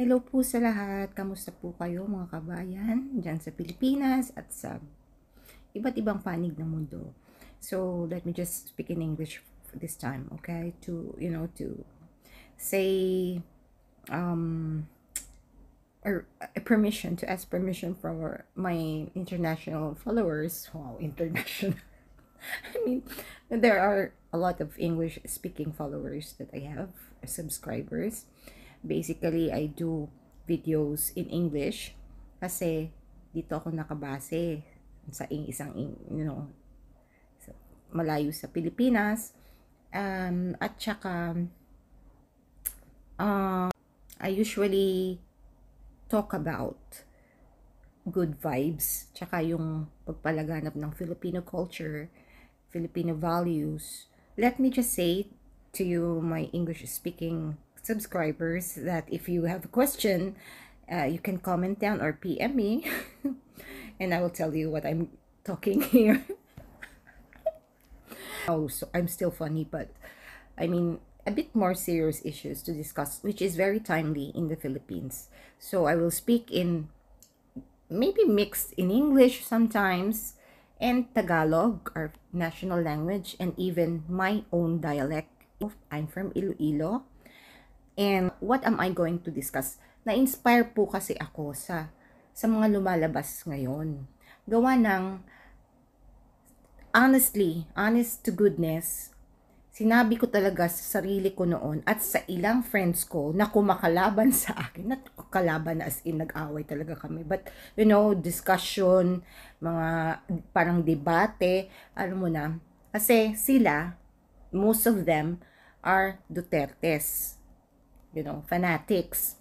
Hello po sa lahat. Kamusta po kayo mga kabayan dyan sa Pilipinas at sa iba't ibang panig ng mundo. So, let me just speak in English this time, okay? To say or permission, to ask permission from my international followers. Wow, international. I mean, there are a lot of English speaking followers that I have, subscribers. Basically, I do videos in English kasi dito ako nakabase sa malayo sa Pilipinas. At saka, I usually talk about good vibes, tsaka yung pagpalaganap ng Filipino culture, Filipino values. Let me just say to you, my English-speaking subscribers, that if you have a question, you can comment down or PM me, and I will tell you what I'm talking here. Oh, so I'm still funny, but I mean, a bit more serious issues to discuss, which is very timely in the Philippines. So I will speak in maybe mixed in English sometimes, and Tagalog, our national language, and even my own dialect. I'm from Iloilo. And what am I going to discuss? Na-inspire po kasi ako sa mga lumalabas ngayon. Gawa ng, honest to goodness, sinabi ko talaga sa sarili ko noon at sa ilang friends ko na kumakalaban sa akin, not kalaban as in nag-away talaga kami, but discussion, mga parang debate, alam mo na, kasi sila, most of them are Dutertes, fanatics.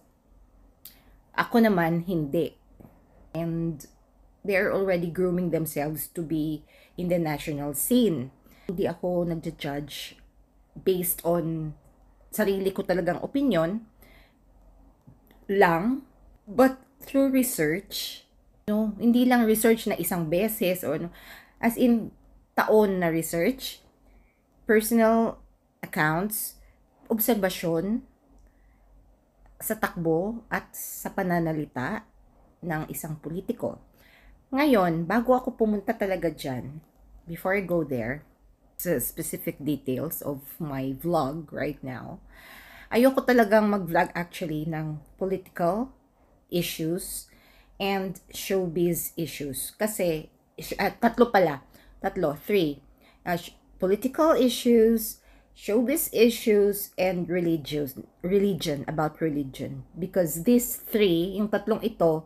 Ako naman, hindi. And they're already grooming themselves to be in the national scene. Hindi ako nagja-judge based on sarili ko talagang opinion lang, but through research, hindi lang research na isang beses or as in taon na research, personal accounts, obserbasyon sa takbo at sa pananalita ng isang politiko. Ngayon, bago ako pumunta talaga dyan, before I go there, sa specific details of my vlog right now, ayoko talagang mag-vlog actually ng political issues and showbiz issues. Kasi, three. Political issues, showbiz issues, and about religion. Because these three, yung tatlong ito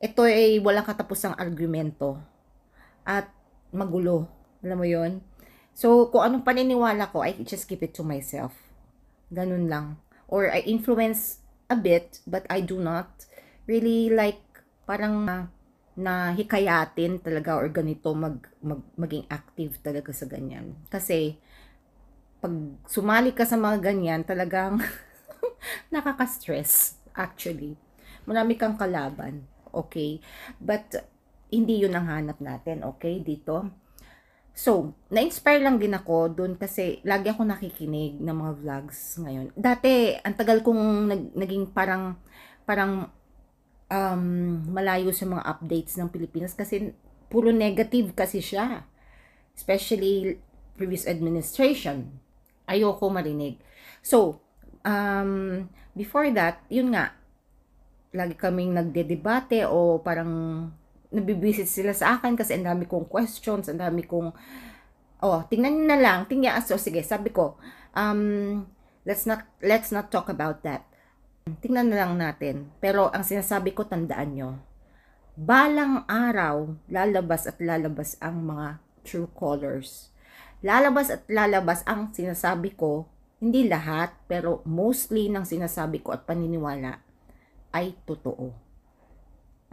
ay walang katapusang argumento at magulo. Alam mo yon? So, kung anong paniniwala ko, I just keep it to myself. Ganun lang. Or I influence a bit, but I do not really like parang na hikayatin talaga or ganito maging active talaga sa ganyan. Kasi, pag sumali ka sa mga ganyan, talagang nakaka-stress actually. Marami kang kalaban, okay? But, hindi yun ang hanap natin, okay, dito. So, na-inspire lang din ako doon kasi lagi ako nakikinig ng mga vlogs ngayon. Dati, ang tagal kong naging parang malayo sa mga updates ng Pilipinas kasi puro negative kasi siya. Especially previous administration. Ayoko marinig. So, before that, yun nga, lagi kaming nagdedebate o parang nabibisit sila sa akin kasi ang dami kong questions, ang dami kong, tingnan nyo na lang, so sige, sabi ko, let's not talk about that. Tingnan na lang natin. Pero ang sinasabi ko, tandaan nyo, balang araw, lalabas ang mga true colors. Lalabas ang sinasabi ko, hindi lahat, pero mostly ng sinasabi ko at paniniwala ay totoo.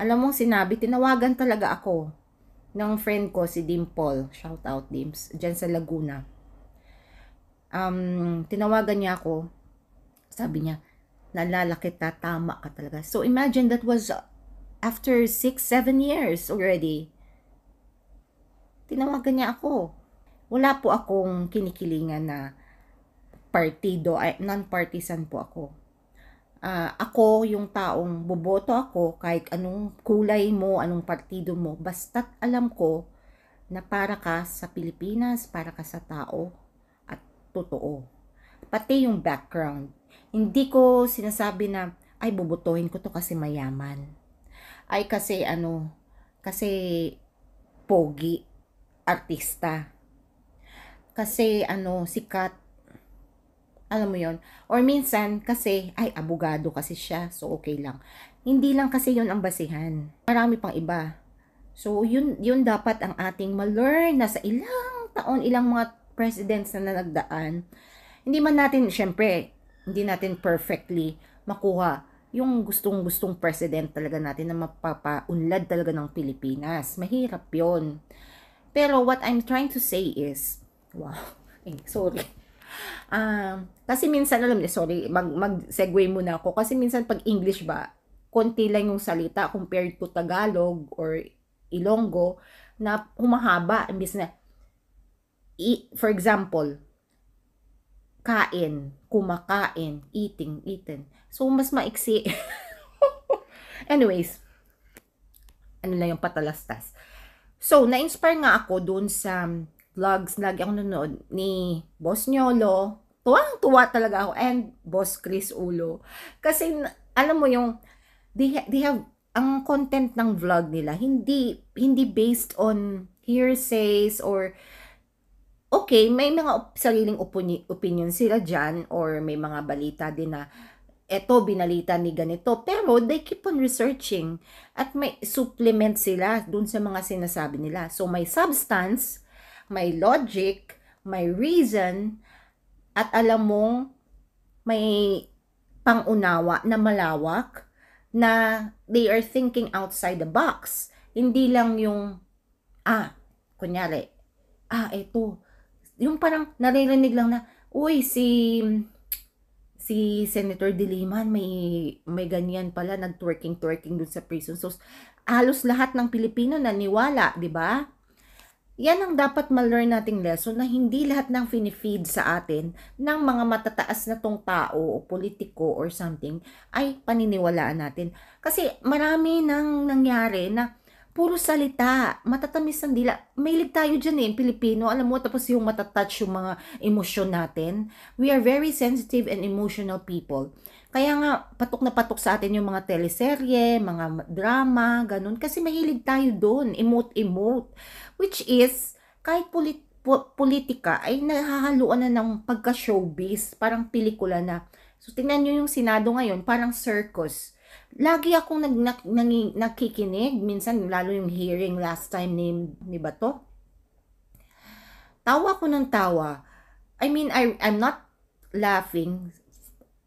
Alam mo, tinawagan talaga ako ng friend ko, si Dimple. Shout out, Dims. Dyan sa Laguna. Tinawagan niya ako. Sabi niya, naalala kita, tama ka talaga. So, imagine that was after 6-7 years already. Tinawagan niya ako. Wala po akong kinikilingan na partido, non-partisan po ako. Ako yung taong boboto ako kahit anong kulay mo, anong partido mo, basta't alam ko na para ka sa Pilipinas, para ka sa tao at totoo. Pati yung background. Hindi ko sinasabi na, ay, bobotohin ko to kasi mayaman. Ay, kasi kasi pogi, artista. Kasi sikat, alam mo yon. Or minsan, kasi, ay, abogado kasi siya, so okay lang. Hindi lang kasi yon ang basihan. Marami pang iba. So, yun dapat ang ating ma-learn na sa ilang taon, ilang mga presidents na nagdaan. Hindi man natin, syempre, hindi natin perfectly makuha yung gustong-gustong president talaga natin na mapapaunlad talaga ng Pilipinas. Mahirap yon. Pero what I'm trying to say is, wow, sorry. Kasi minsan, alam niyo, sorry, mag-segue muna ako. Kasi minsan pag English ba, konti lang yung salita compared to Tagalog or Ilonggo na humahaba. Imbis na, for example, kain, kumakain, eating, eaten. So, mas maiksi. Anyways, ano lang yung patalastas. So, na-inspire nga ako dun sa vlogs, lagi ako nanonood ni Boss Nyolo. Tuwang-tuwa talaga ako. And Boss Chris Ulo. Kasi, alam mo yung, they have, ang content ng vlog nila, hindi based on hearsays or, okay, may mga sariling opinion sila dyan or may mga balita din na eto, binalita ni ganito. Pero they keep on researching at may supplement sila dun sa mga sinasabi nila. So, may substance, may logic, may reason, at alam mong may pangunawa na malawak na they are thinking outside the box. Hindi lang yung, kunyari, eto, yung parang naririnig lang na, uy, si Senator De Liman may ganyan pala, nag-twerking dun sa prison. So, halos lahat ng Pilipino naniwala, di ba? Yan ang dapat ma-learn nating lesson na hindi lahat ng finifeed sa atin ng mga matataas na tong tao o politiko or something ay paniniwalaan natin. Kasi marami nang nangyari na puro salita, matatamis ang dila. Mahilig tayo dyan Pilipino. Alam mo, tapos yung matatouch yung mga emosyon natin. We are very sensitive and emotional people. Kaya nga, patok na patok sa atin yung mga teleserye, mga drama, ganun. Kasi mahilig tayo doon, emote-emote. Which is, kahit politika ay nahahaluan na ng pagka-showbiz, parang pelikula na. So, tingnan nyo yung Senado ngayon, parang circus. Lagi akong nakikinig, minsan lalo yung hearing last time ni Bato. Tawa ko ng tawa. I mean, I'm not laughing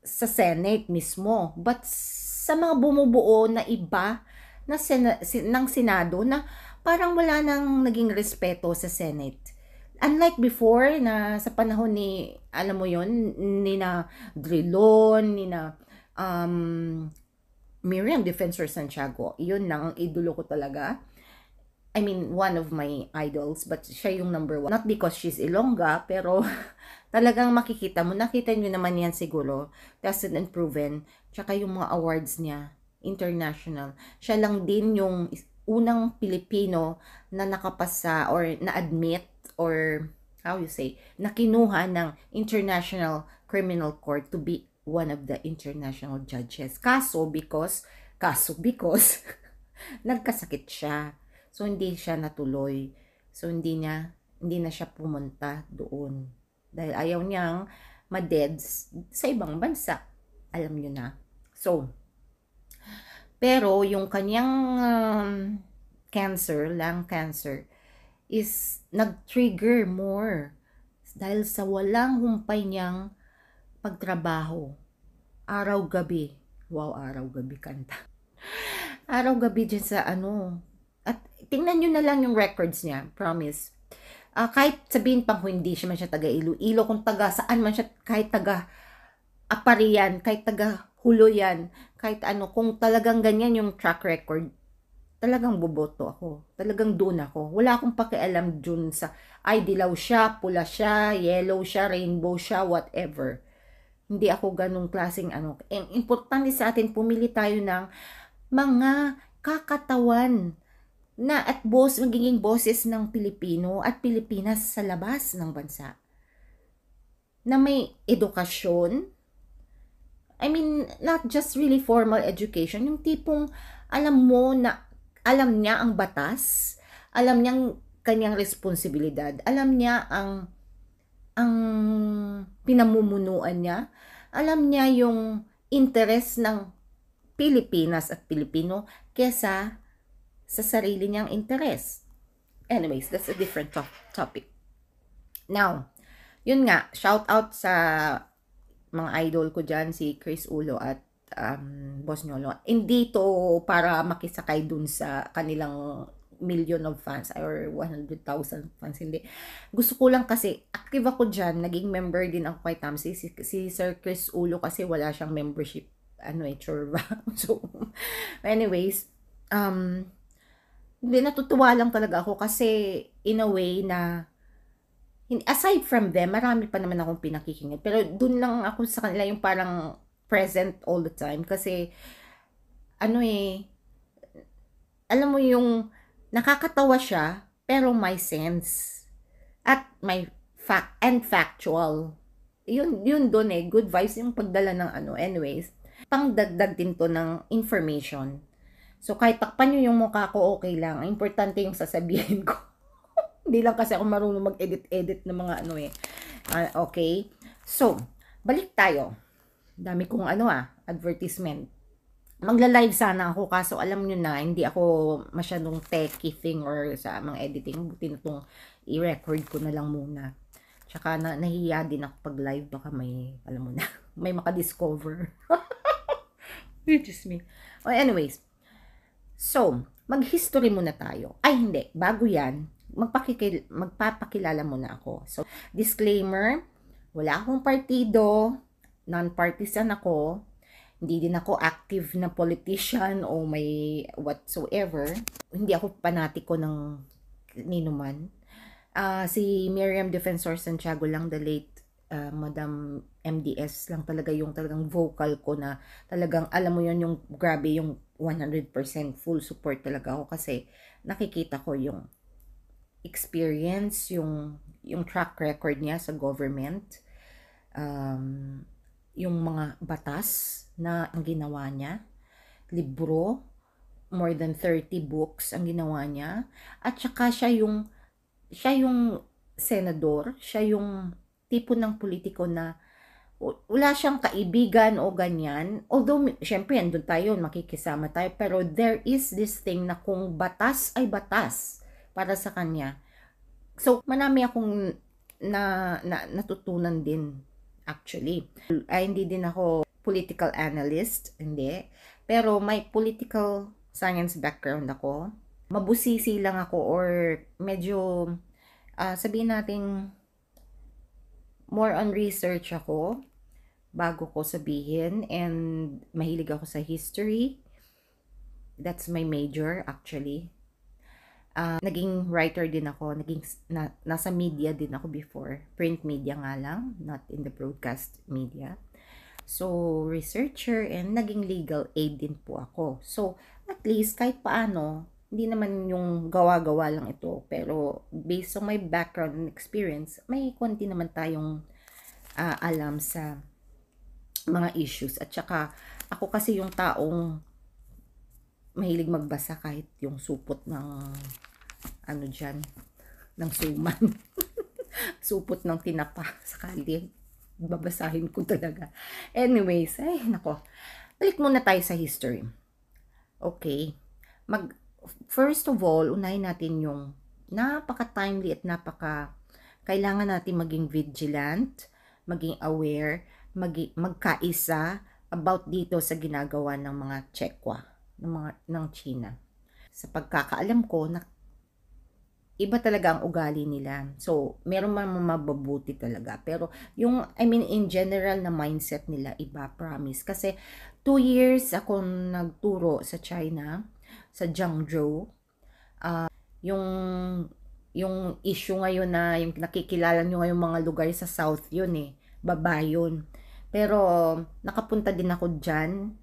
sa Senate mismo, but sa mga bumubuo na iba na ng Senado na parang wala nang naging respeto sa Senate. Unlike before na sa panahon ni, alam mo yon, ni na Drilon, ni na Miriam Defensor Santiago, yun lang ang idolo ko talaga. I mean, one of my idols, but siya yung number one. Not because she's Ilongga, pero talagang makikita mo, nakita nyo naman yan siguro, tested and proven, tsaka yung mga awards niya, international. Siya lang din yung unang Pilipino na nakapasa or na-admit or, how you say, na kinuha ng International Criminal Court to be one of the international judges. Kaso because nagkasakit siya. So hindi siya natuloy. So hindi na siya pumunta doon. Dahil ayaw niyang madeds sa ibang bansa. Alam niyo na. So, pero yung kanyang lung cancer is nag-trigger more dahil sa walang humpay niyang pagtrabaho. Araw-gabi. Wow, araw-gabi kanta. Araw-gabi dyan sa At tingnan nyo na lang yung records niya. Promise. Kahit sabihin pang hindi siya man siya taga Iloilo, kung taga saan man siya, kahit taga Aparian, kahit taga Huloyan, kahit kung talagang ganyan yung track record, talagang boboto ako. Talagang doon ako. Wala akong pakialam dun sa, ay dilaw siya, pula siya, yellow siya, rainbow siya, whatever. Hindi ako ganung klaseng ano. Ang importante sa atin, pumili tayo ng mga kakatawan na at magiging boses ng Pilipino at Pilipinas sa labas ng bansa. Na may edukasyon. I mean, not just really formal education. Yung tipong alam mo na alam niya ang batas, alam niyang kanyang responsibilidad, alam niya ang pinamumunuan niya, alam niya yung interes ng Pilipinas at Pilipino kesa sa sarili niyang interes. Anyways, that's a different topic. Now, yun nga, shout out sa mga idol ko dyan, si Chris Ulo at Boss Nyolo. Hindi to para makisakay dun sa kanilang million of fans or 100,000 fans, hindi. Gusto ko lang kasi, active ako dyan, naging member din ako kay Tamsi. Si Sir Chris Ulo kasi wala siyang membership, churba. So, anyways, hindi, natutuwa lang talaga ako kasi in a way na aside from them, marami pa naman akong pinakikinggan. Pero dun lang ako sa kanila yung parang present all the time. Kasi, alam mo yung nakakatawa siya, pero may sense. At may factual. Yun dun good vibes yung pagdala ng anyways. Pangdagdag din to ng information. So, kahit takpan nyo yung mukha ko, okay lang. Importante yung sasabihin ko. Hindi lang kasi ako marunong mag-edit ng mga okay. So, balik tayo. Dami kong advertisement. Magla-live sana ako kaso alam nyo na, hindi ako masyadong techie thing or sa mga editing. Buti na itong i-record ko na lang muna. Tsaka nahihiya din ako pag live. Baka may, alam mo na, may makadiscover. Which is me. Oh, anyways. So, mag-history muna tayo. Ay, hindi. Bago yan, magpapakilala muna ako. So, disclaimer, wala akong partido, non-partisan ako, hindi din ako active na politician o may whatsoever. Hindi ako panatiko ng ninuman. Si Miriam Defensor Santiago lang, the late Madam MDS lang talaga yung talagang vocal ko na talagang alam mo yon yung grabe yung 100% full support talaga ako kasi nakikita ko yung experience, yung track record niya sa government, yung mga batas na ang ginawa niya, libro, more than 30 books ang ginawa niya, at saka siya yung senador, siya yung tipo ng politiko na wala siyang kaibigan o ganyan. Although, syempre, andun tayo, makikisama tayo, pero there is this thing na kung batas ay batas para sa kanya. So, marami akong natutunan din, actually. Hindi din ako political analyst, hindi. Pero may political science background ako. Mabusisi lang ako or medyo, sabihin natin, more on research ako bago ko sabihin, and mahilig ako sa history. That's my major actually. Naging writer din ako, nasa media din ako before. Print media nga lang, not in the broadcast media. So, researcher and naging legal aid din po ako. So, at least kahit paano, hindi naman yung gawa-gawa lang ito. Pero, based on my background and experience, may konti naman tayong alam sa mga issues. At saka, ako kasi yung taong mahilig magbasa kahit yung supot ng ng suman. Supot ng tinapa sakali. Babasahin ko talaga. Anyways, ay nako. Balik muna tayo sa history. Okay. First of all, unahin natin yung napaka-timely at kailangan natin maging vigilant, maging aware, magkaisa about dito sa ginagawa ng mga Chekwa, ng China. Sa pagkakaalam ko, iba talaga ang ugali nila. So, meron man mababuti talaga. Pero, in general na mindset nila, iba, promise. Kasi, 2 years ako nagturo sa China, sa Jiangzhou. Yung issue ngayon na, yung nakikilala nyo ngayong mga lugar sa south yun baba yun. Pero, nakapunta din ako dyan.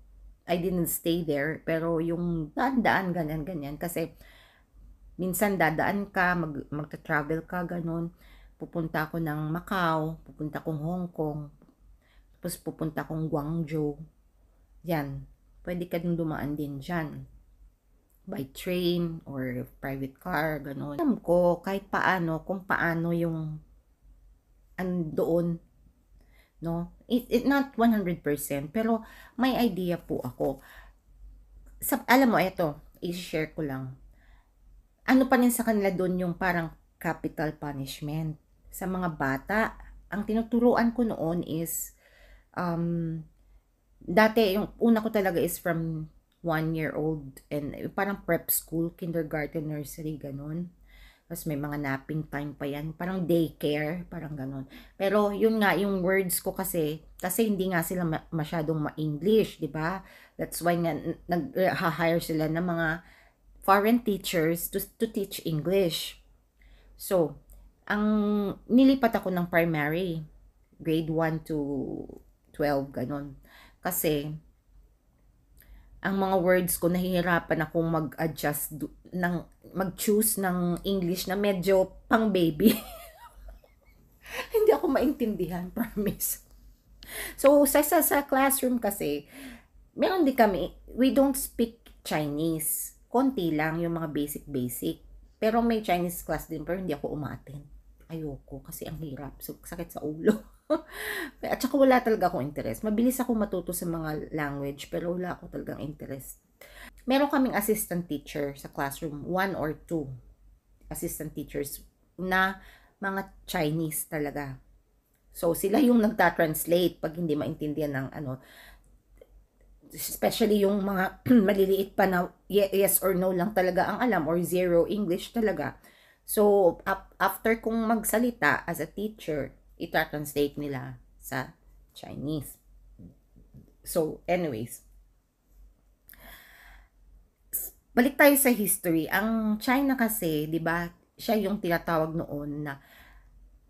I didn't stay there. Pero yung daan, ganyan. Kasi, minsan dadaan ka, magta-travel ka, ganun. Pupunta ako ng Macau, pupunta akong Hong Kong, tapos pupunta akong Guangzhou. Yan. Pwede ka din dumaan din dyan. By train or private car, ganun. Alam ko kahit paano, kung paano yung doon, no? It not 100%, pero may idea po ako. Alam mo, ito, i-share ko lang. Ano pa rin sa kanila doon yung parang capital punishment. Sa mga bata, ang tinuturuan ko noon is, dati, yung una ko talaga is from 1-year-old and parang prep school, kindergarten, nursery, ganun. Tapos may mga napping time pa yan, parang daycare, parang ganun. Pero yun nga, yung words ko kasi hindi nga sila masyadong ma-English, di ba? That's why nga nag-hire sila ng mga foreign teachers to teach English. So, ang nilipat ako ng primary, grade 1 to 12, ganun. Kasi, ang mga words ko, nahihirapan akong mag-adjust, mag-choose ng English na medyo pang baby. Hindi ako maintindihan, promise. So, sa classroom kasi, meron din kami, we don't speak Chinese. Konti lang yung mga basic. Pero may Chinese class din, pero hindi ako umaten. Ayoko, kasi ang hirap. So, sakit sa ulo. At saka wala talaga akong interest. Mabilis ako matuto sa mga language, pero wala ako talagang interest. Meron kaming assistant teacher sa classroom, 1 or 2 assistant teachers na mga Chinese talaga. So, sila yung nagta-translate pag hindi maintindihan ng especially yung mga maliliit pa na yes or no lang talaga ang alam or zero English talaga. So, after kong magsalita as a teacher, ita-translate nila sa Chinese. So, anyways. Balik tayo sa history. Ang China kasi, di ba, siya yung tinatawag noon na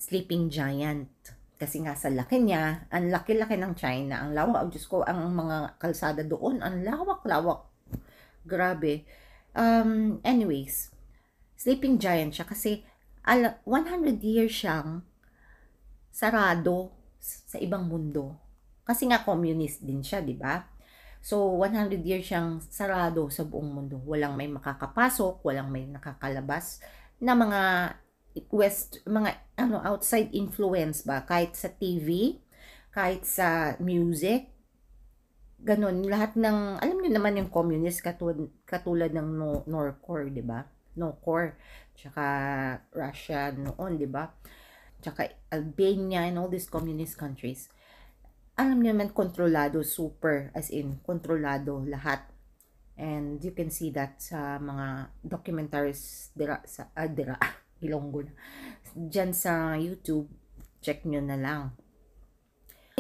sleeping giant. Kasi nga sa laki niya, ang laki-laki ng China. Ang lawak, oh, Diyos ko, ang mga kalsada doon, ang lawak-lawak. Grabe. Anyways, sleeping giant siya kasi 100 years siyang sarado sa ibang mundo. Kasi nga communist din siya, di ba? So, 100 years siyang sarado sa buong mundo. Walang may makakapasok, walang may nakakalabas na mga outside influence ba? Kahit sa TV, kahit sa music, ganun. Lahat ng, alam niyo naman yung communist, katulad ng North-Korea, di ba? North-Korea, tsaka Russia noon, di ba? Tsaka Albania and all these communist countries, alam niyo naman, kontrolado, super, as in, kontrolado lahat. And you can see that sa mga documentaries Ilonggo na. Diyan sa YouTube, check nyo na lang.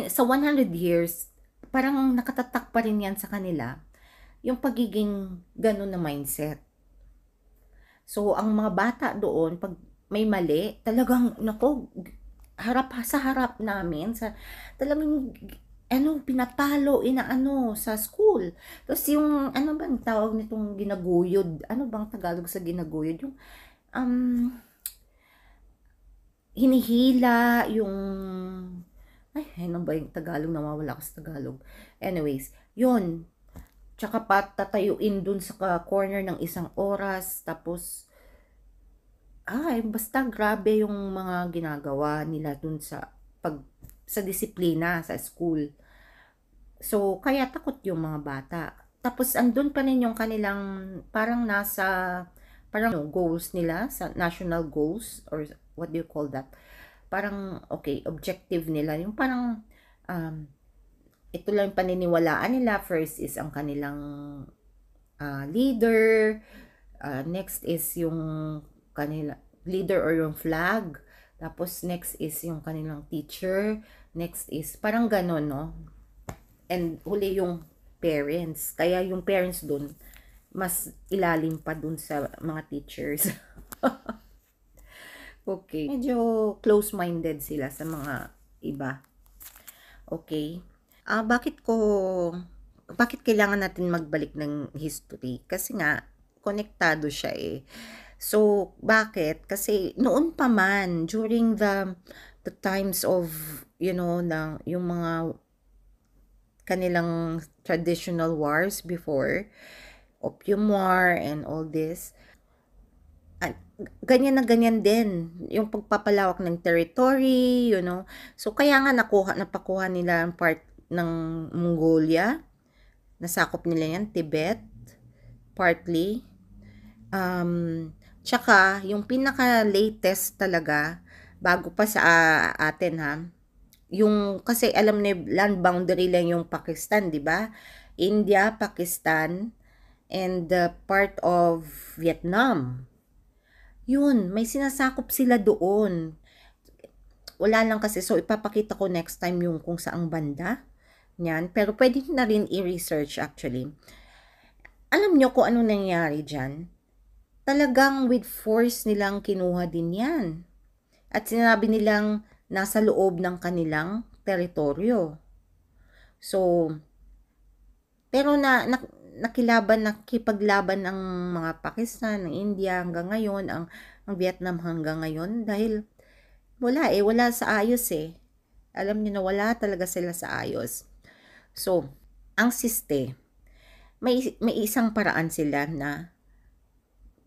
Sa 100 years, parang nakatatak pa rin yan sa kanila, yung pagiging ganun na mindset. So, ang mga bata doon, pag may mali, talagang, sa harap namin, talagang, pinapalo, sa school. Tapos yung, bang tawag nitong ginaguyod? Ano bang Tagalog sa ginaguyod? Yung, hinihila, yung, ano ba yung Tagalog? Nawawala ko sa Tagalog. Anyways, yun. Tsaka patatayuin dun sa corner ng 1 oras, tapos, basta grabe yung mga ginagawa nila dun sa disiplina sa school. So, kaya takot yung mga bata. Tapos, andun pa rin yung kanilang, parang goals nila, sa national goals, or what do you call that? Parang, objective nila. Yung parang, ito lang yung paniniwalaan nila. First is ang kanilang leader. Next is yung kanila leader or yung flag. Tapos next is yung kanilang teacher. Next is parang ganon, no? And huli yung parents. Kaya yung parents dun, mas ilalim pa dun sa mga teachers. Okay. Medyo close-minded sila sa mga iba. Okay. Bakit kailangan natin magbalik ng history? Kasi nga, konektado siya eh. So, bakit? Kasi noon pa man, during the times of, yung mga kanilang traditional wars before, Opium War and all this, ganyan na ganyan din yung pagpapalawak ng territory, So, kaya nga napakuha nila ang part ng Mongolia, nasakop nila yan, Tibet, partly. Tsaka, yung pinaka-latest talaga, bago pa sa atin ha, kasi alam na land boundary lang yung Pakistan, di ba? India, Pakistan, and part of Vietnam. Yun, may sinasakop sila doon. Wala lang kasi, so ipapakita ko next time yung kung saang banda. Yan, pero pwede na rin i-research actually. Alam nyo kung ano nangyari dyan? Talagang with force nilang kinuha din yan. At sinabi nilang nasa loob ng kanilang teritoryo. So, pero nakipaglaban ng mga Pakistan, ng India hanggang ngayon, ang Vietnam hanggang ngayon dahil wala sa ayos eh. Alam niyo na wala talaga sila sa ayos. So, ang may isang paraan sila na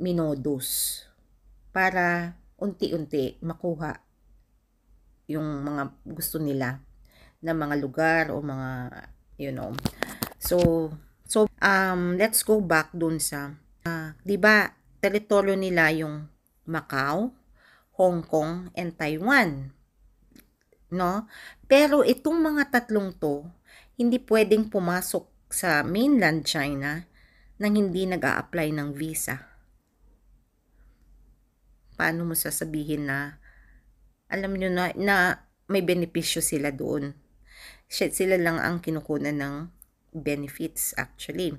minodus para unti-unti makuha yung mga gusto nila na mga lugar o mga So let's go back dun sa 'di ba teritoryo nila yung Macau, Hong Kong and Taiwan, no? Pero itong mga tatlong to hindi pwedeng pumasok sa mainland China nang hindi nag-a-apply ng visa. Paano mo sasabihin na alam nyo na may benepisyo sila doon? Sila lang ang kinukunan ng benefits actually.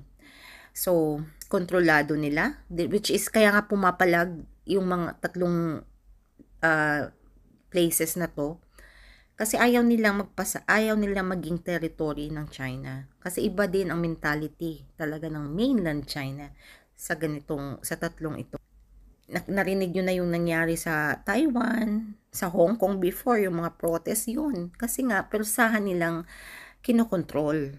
So, kontrolado nila, which is kaya nga pumapalag yung mga tatlong places na to. Kasi ayaw nilang maging territory ng China. Kasi iba din ang mentality talaga ng mainland China sa tatlong ito. Narinig nyo na yung nangyari sa Taiwan, sa Hong Kong before, yung mga protest yun. Kasi nga, perusahan nilang kinokontrol.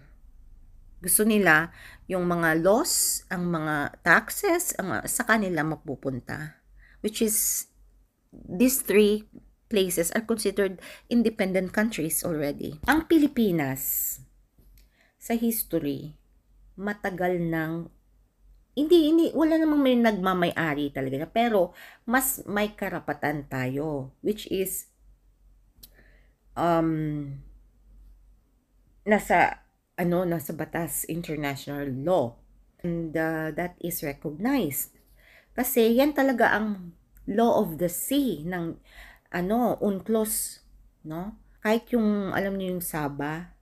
Gusto nila yung mga laws, ang mga taxes, sa kanila mapupunta. Which is, these three places are considered independent countries already. Ang Pilipinas, sa history, matagal nang wala namang may nagmamay-ari talaga, pero mas may karapatan tayo, which is nasa batas, international law, and that is recognized kasi yan talaga ang law of the sea ng UNCLOS, no? Kahit yung alam niyo yung Sabah,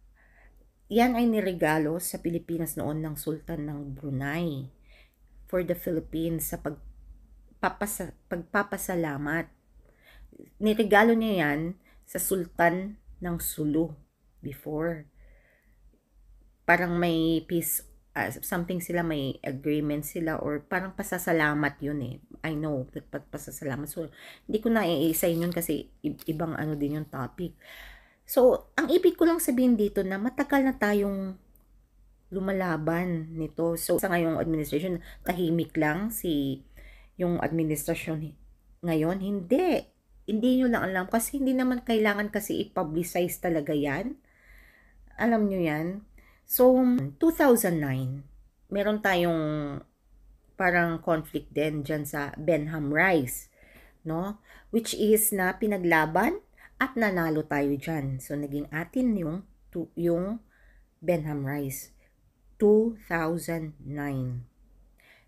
yan ay niregalo sa Pilipinas noon ng Sultan ng Brunei for the Philippines sa pagpapasalamat. Niregalo niya yan sa Sultan ng Sulu before. Parang may peace, something sila, may agreement sila, or parang pasasalamat yun eh. I know, that pasasalamat. So, hindi ko na i-isa yun kasi ibang din yung topic. So, ang ibig ko lang sabihin dito na matagal na tayong lumalaban nito. So, sa ngayong administration, tahimik lang yung administrasyon ngayon. Hindi nyo lang alam kasi hindi naman kailangan kasi i-publicize talaga yan. Alam nyo yan. So, 2009, meron tayong parang conflict din dyan sa Benham Rice, no? Which is na pinaglaban at nanalo tayo dyan. So, naging atin yung Benham Rice. 2009.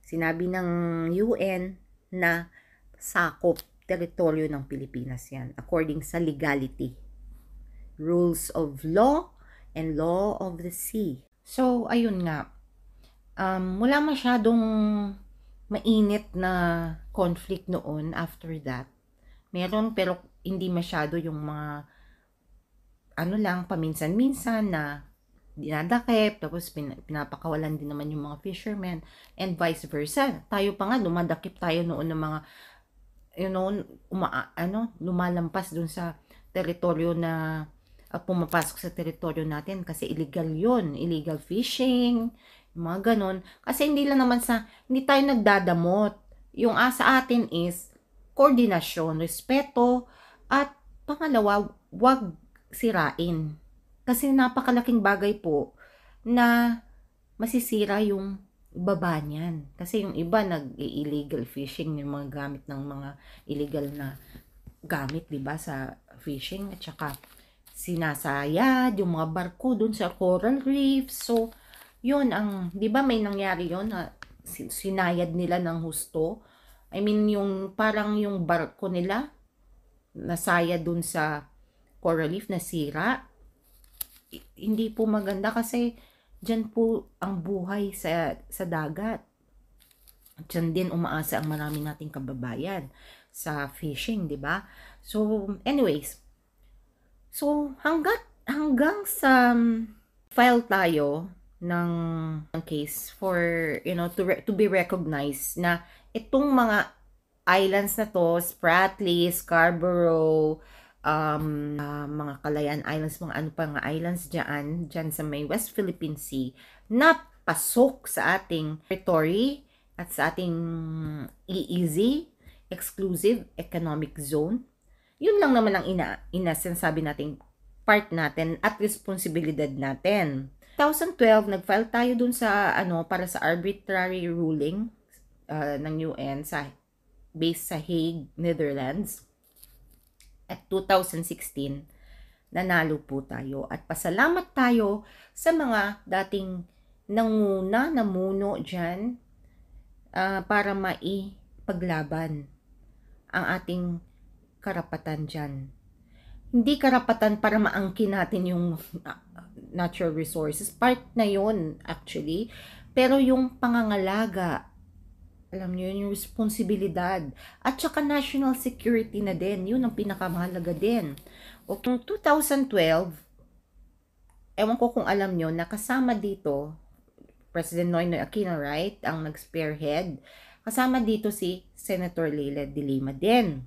Sinabi ng UN na sakop teritoryo ng Pilipinas yan according sa legality, rules of law and law of the sea. So, ayun nga. Wala masyadong mainit na conflict noon after that. Meron pero hindi masyado yung mga paminsan-minsan na dinadakip, tapos pinapakawalan din naman yung mga fishermen, and vice versa. Tayo pa nga, dumadakip tayo noon ng mga, lumalampas dun sa teritoryo na, pumapasok sa teritoryo natin kasi illegal yun, illegal fishing, mga ganon. Kasi hindi tayo nagdadamot. Yung sa atin is, koordinasyon, respeto, at pangalawa, wag sirain. Kasi napakalaking bagay po na masisira yung baba niyan. Kasi yung iba nag-illegal fishing, yung mga gamit ng mga illegal na gamit, di ba, sa fishing. At saka sinasayad yung mga barko dun sa coral reef. So, yun di ba may nangyari yun na sinayad nila ng husto. I mean, yung parang yung barko nila nasaya dun sa coral reef, nasira. Hindi po maganda kasi dyan po ang buhay sa dagat. Dyan din umaasa ang marami nating kababayan sa fishing, di ba? So, anyways. So, hanggang sa file tayo ng case for, to be recognized na itong mga islands na to, Spratly, Scarborough, mga Kalayaan Islands, mga ano pa nga islands dyan sa may West Philippine Sea, na pasok sa ating territory at sa ating EEZ, Exclusive Economic Zone. Yun lang naman ang sinasabi nating part natin at responsibilidad natin. 2012, nag-file tayo dun sa, para sa arbitrary ruling ng UN based sa Hague, Netherlands. At 2016, nanalo po tayo. At pasalamat tayo sa mga dating namuno dyan para maipaglaban ang ating karapatan dyan. Hindi karapatan para maangkin natin yung natural resources. Part na yun, actually. Pero yung pangangalaga, alam niyo yun, yung responsibilidad. At saka national security na din. Yun ang pinakamahalaga din. O kung 2012, ewan ko kung alam nyo, nakasama dito, President Noynoy Aquino, right? Ang nag-spearhead. Kasama dito si Senator Leila de Lima din.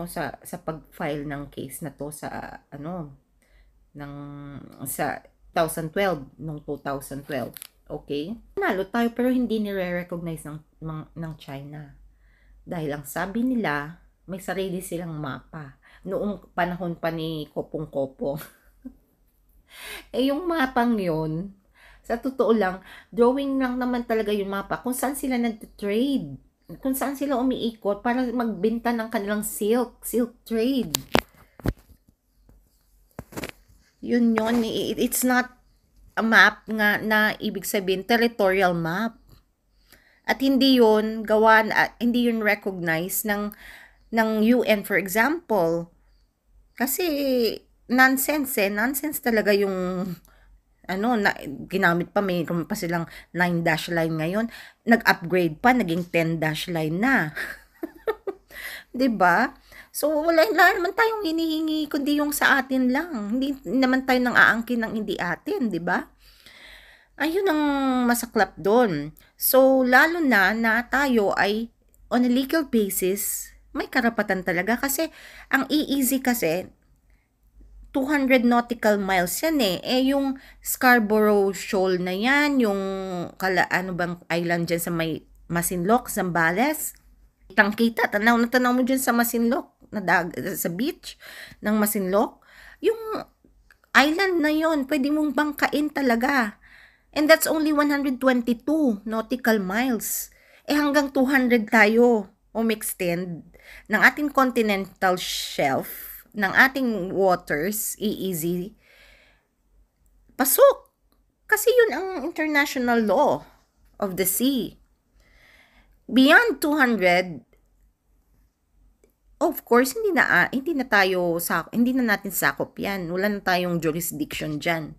Sa pag-file ng case na to sa, sa 2012, noong 2012. Okay? Nanalo tayo pero hindi nire-recognize ng China. Dahil ang sabi nila, may sarili silang mapa. Noong panahon pa ni Kopong-Kopong. Yung mapang yun, sa totoo lang, drawing lang naman talaga yung mapa kung saan sila nag-trade. Kung saan sila umiikot para magbenta ng kanilang silk trade. Yun. It's not a map nga na ibig sabihin territorial map. At hindi yun hindi yun recognized ng UN, for example. Kasi nonsense talaga yung ginamit pa, mayroon pa silang 9-dash line ngayon. Nag-upgrade pa, naging 10-dash line na. 'Di ba? So, wala naman tayong hinihingi, kundi yung sa atin lang. Hindi naman tayo nang aangkin ng hindi atin, di ba? Ayun ang masaklap doon. So, lalo na tayo ay on a legal basis, may karapatan talaga. Kasi, ang EEZ kasi, 200 nautical miles yan eh. Yung Scarborough Shoal na yan, yung island dyan sa may Masinloc, Zambales, kitang-kita, tanaw mo dyan sa Masinloc, sa beach ng Masinloc, yung island na yon pwede mong bangkain talaga. And that's only 122 nautical miles. Hanggang 200 tayo extend ng ating continental shelf, ng ating waters, EEZ. Pasok. Kasi yun ang international law of the sea. Beyond 200, of course, hindi na natin sakop yan. Wala na tayong jurisdiction dyan.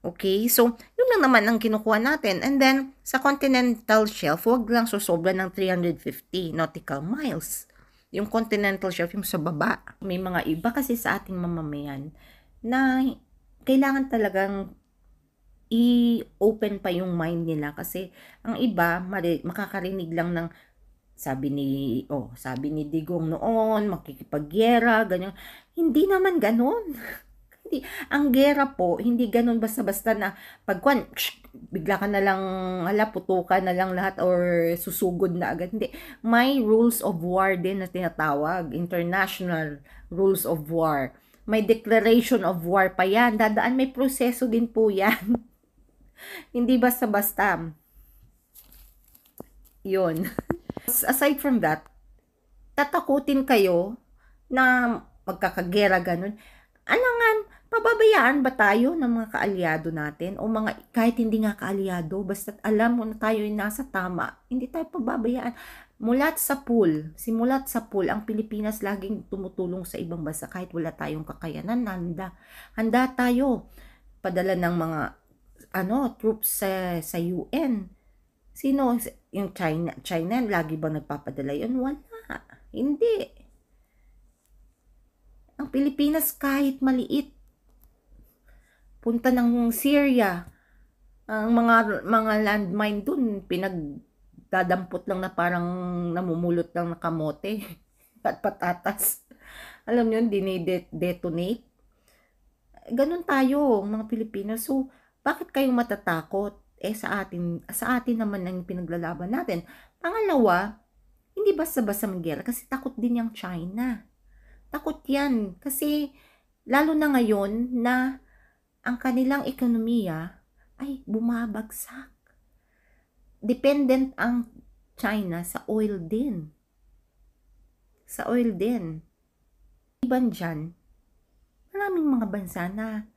Okay? So, yun lang naman ang kinukuha natin. And then, sa continental shelf, huwag lang sosobra ng 350 nautical miles. Yung continental shelf, yung sa baba. May mga iba kasi sa ating mamamayan na kailangan talagang i-open pa yung mind nila kasi ang iba makakarinig lang ng sabi ni Digong noon, makikipaggera, ganyan. Hindi naman ganon. Hindi, ang gera po, hindi ganon basta-basta na pagkuan, bigla ka na lang, putukan na lang lahat or susugod na agad. Hindi. May rules of war din na tinatawag, international rules of war. May declaration of war pa yan. Dadaan, may proseso din po yan. Hindi basta-basta. Yun. Aside from that, tatakutin kayo na magkakagera ganun. Alangan, pababayaan ba tayo ng mga kaalyado natin? O mga, kahit hindi nga kaalyado, basta alam mo na tayo yung nasa tama, hindi tayo pababayaan. Mulat sa pool, simulat sa pool, ang Pilipinas laging tumutulong sa ibang bansa kahit wala tayong kakayanan, handa tayo padala ng mga troops sa UN. Sino? Yung China, lagi ba nagpapadala yun? Wala. Hindi. Ang Pilipinas kahit maliit, punta ng Syria, ang mga landmine dun, pinagdadampot lang na parang namumulot lang na kamote at patatas. Alam nyo, dinidetonate. Ganun tayo, mga Pilipino. So, bakit kayong matatakot? Sa atin naman ang pinaglalaban natin. Pangalawa, hindi basta-basta manggera kasi takot din yung China. Takot yan kasi lalo na ngayon na ang kanilang ekonomiya ay bumabagsak. Dependent ang China sa oil din. Sa oil din. Iban dyan, maraming mga bansa na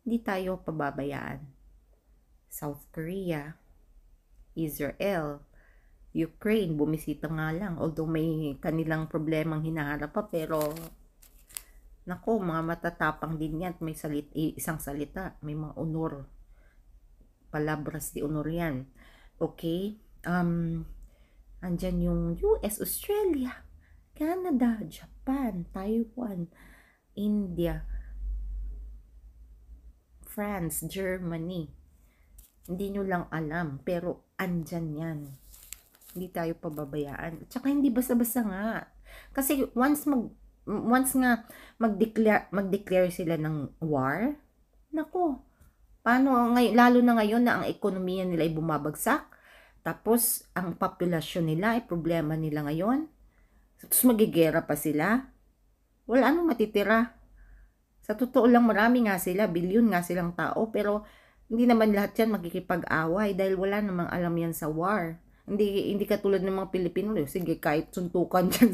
hindi tayo pababayaan. South Korea, Israel, Ukraine, bumisita nga lang. Although may kanilang problemang hinaharap pa, pero nako, mga matatapang din yan. May isang salita, may mga honor. Palabras di honor yan. Okay? Andyan yung US, Australia, Canada, Japan, Taiwan, India, France, Germany. Hindi nyo lang alam, pero andyan yan. Hindi tayo pababayaan. Tsaka hindi basta-basta nga. Kasi once nga mag-declare sila ng war, nako, paano, lalo na ngayon na ang ekonomiya nila ay bumabagsak, tapos ang populasyon nila ay problema nila ngayon, tapos magigera pa sila, wala anong matitira. Sa totoo lang, marami nga sila, bilyon nga silang tao, pero hindi naman lahat yan makikipag-away dahil wala namang alam yan sa war. Hindi katulad ng mga Pilipino, sige, kahit suntukan dyan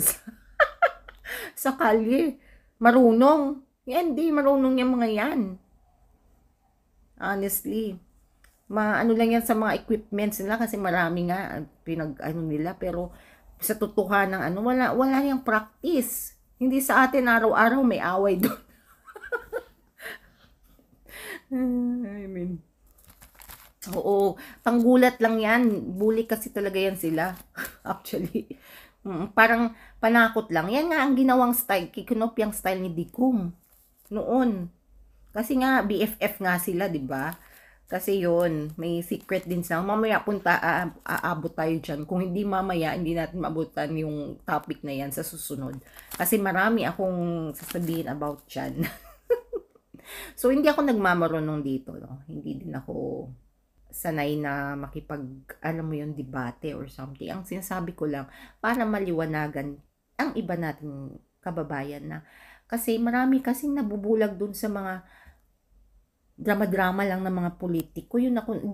sa kalye. Marunong. Hindi, marunong yung mga yan. Honestly. Ano lang yan sa mga equipments nila kasi marami nga nila. Pero sa totohanan wala yung practice. Hindi sa atin araw-araw may away doon. I mean, oo, panggulat lang yan. Bully kasi talaga yan sila. Actually, parang panakot lang. Yan nga ang ginawang style, kikinopyang style ni Digong noon. Kasi nga, BFF nga sila, di ba? Kasi yon may secret din sa mamaya aabot tayo dyan. Kung hindi mamaya, hindi natin maabutan yung topic na yan sa susunod. Kasi marami akong sasabihin about dyan. So, hindi ako nagmamarunong dito, no? Hindi din ako sanay na alam mo yung debate or something. Ang sinasabi ko lang, para maliwanagan ang iba nating kababayan na, kasi marami kasing nabubulag dun sa mga drama-drama lang ng mga politiko.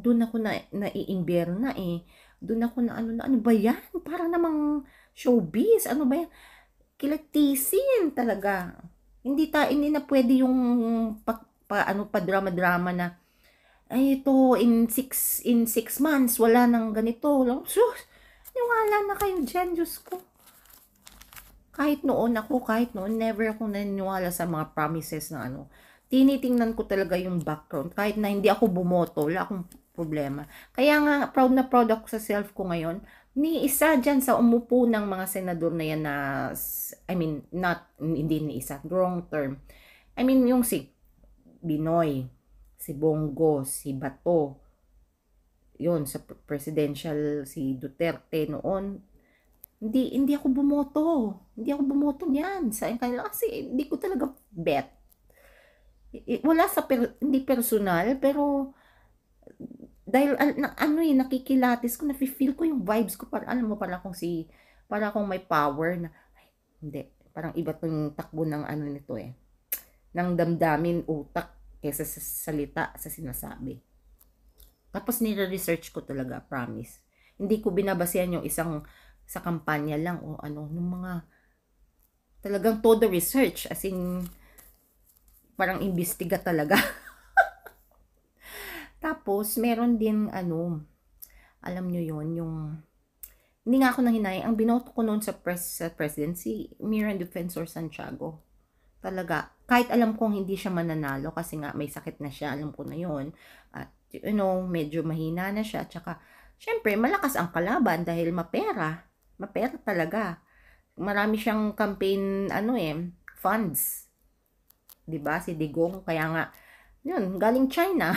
Doon ako naiimber na eh. Doon ako na ano ba yan? Para namang showbiz. Ano ba yan? Kilatisin talaga. Hindi na pwede yung pa drama-drama na ay ito in 6 months wala nang ganito. Sus, niwala na kayo dyan, Diyos ko. Kahit noon never ako naniniwala sa mga promises na tinitingnan ko talaga yung background. Kahit na hindi ako bumoto, wala akong problema. Kaya nga, proud na proud ako sa self ko ngayon. Ni isa dyan sa umupo ng mga senador na yan na, hindi ni isa, wrong term. Yung si Binoy, si Bongo, si Bato, yun, sa presidential, si Duterte noon, hindi ako bumoto. Hindi ako bumoto niyan sa kanila kasi hindi ko talaga bet. Wala sa hindi personal, pero dahil ano nakikilatis ko, nafe-feel ko yung vibes ko, para alam mo, para akong may power na, ay, hindi, parang iba tong takbo ng ano nito ng damdamin, utak, kaysa sa salita, sa sinasabi. Tapos nire-research ko talaga, promise. Hindi ko binabasehan yung isang sa kampanya lang o ano, nung mga talagang todo research, as in parang imbestiga talaga. Tapos meron din ano, alam nyo yon, yung hindi nga ako nanghinay, ang binoto ko noon sa presidency, Miran Defensor Santiago. Talaga, kahit alam kong hindi siya mananalo kasi nga may sakit na siya, alam ko na yon. At medyo mahina na siya, tsaka syempre malakas ang kalaban dahil mapera talaga. Marami siyang campaign funds, 'di ba? Si Digong, kaya nga yun, galing China.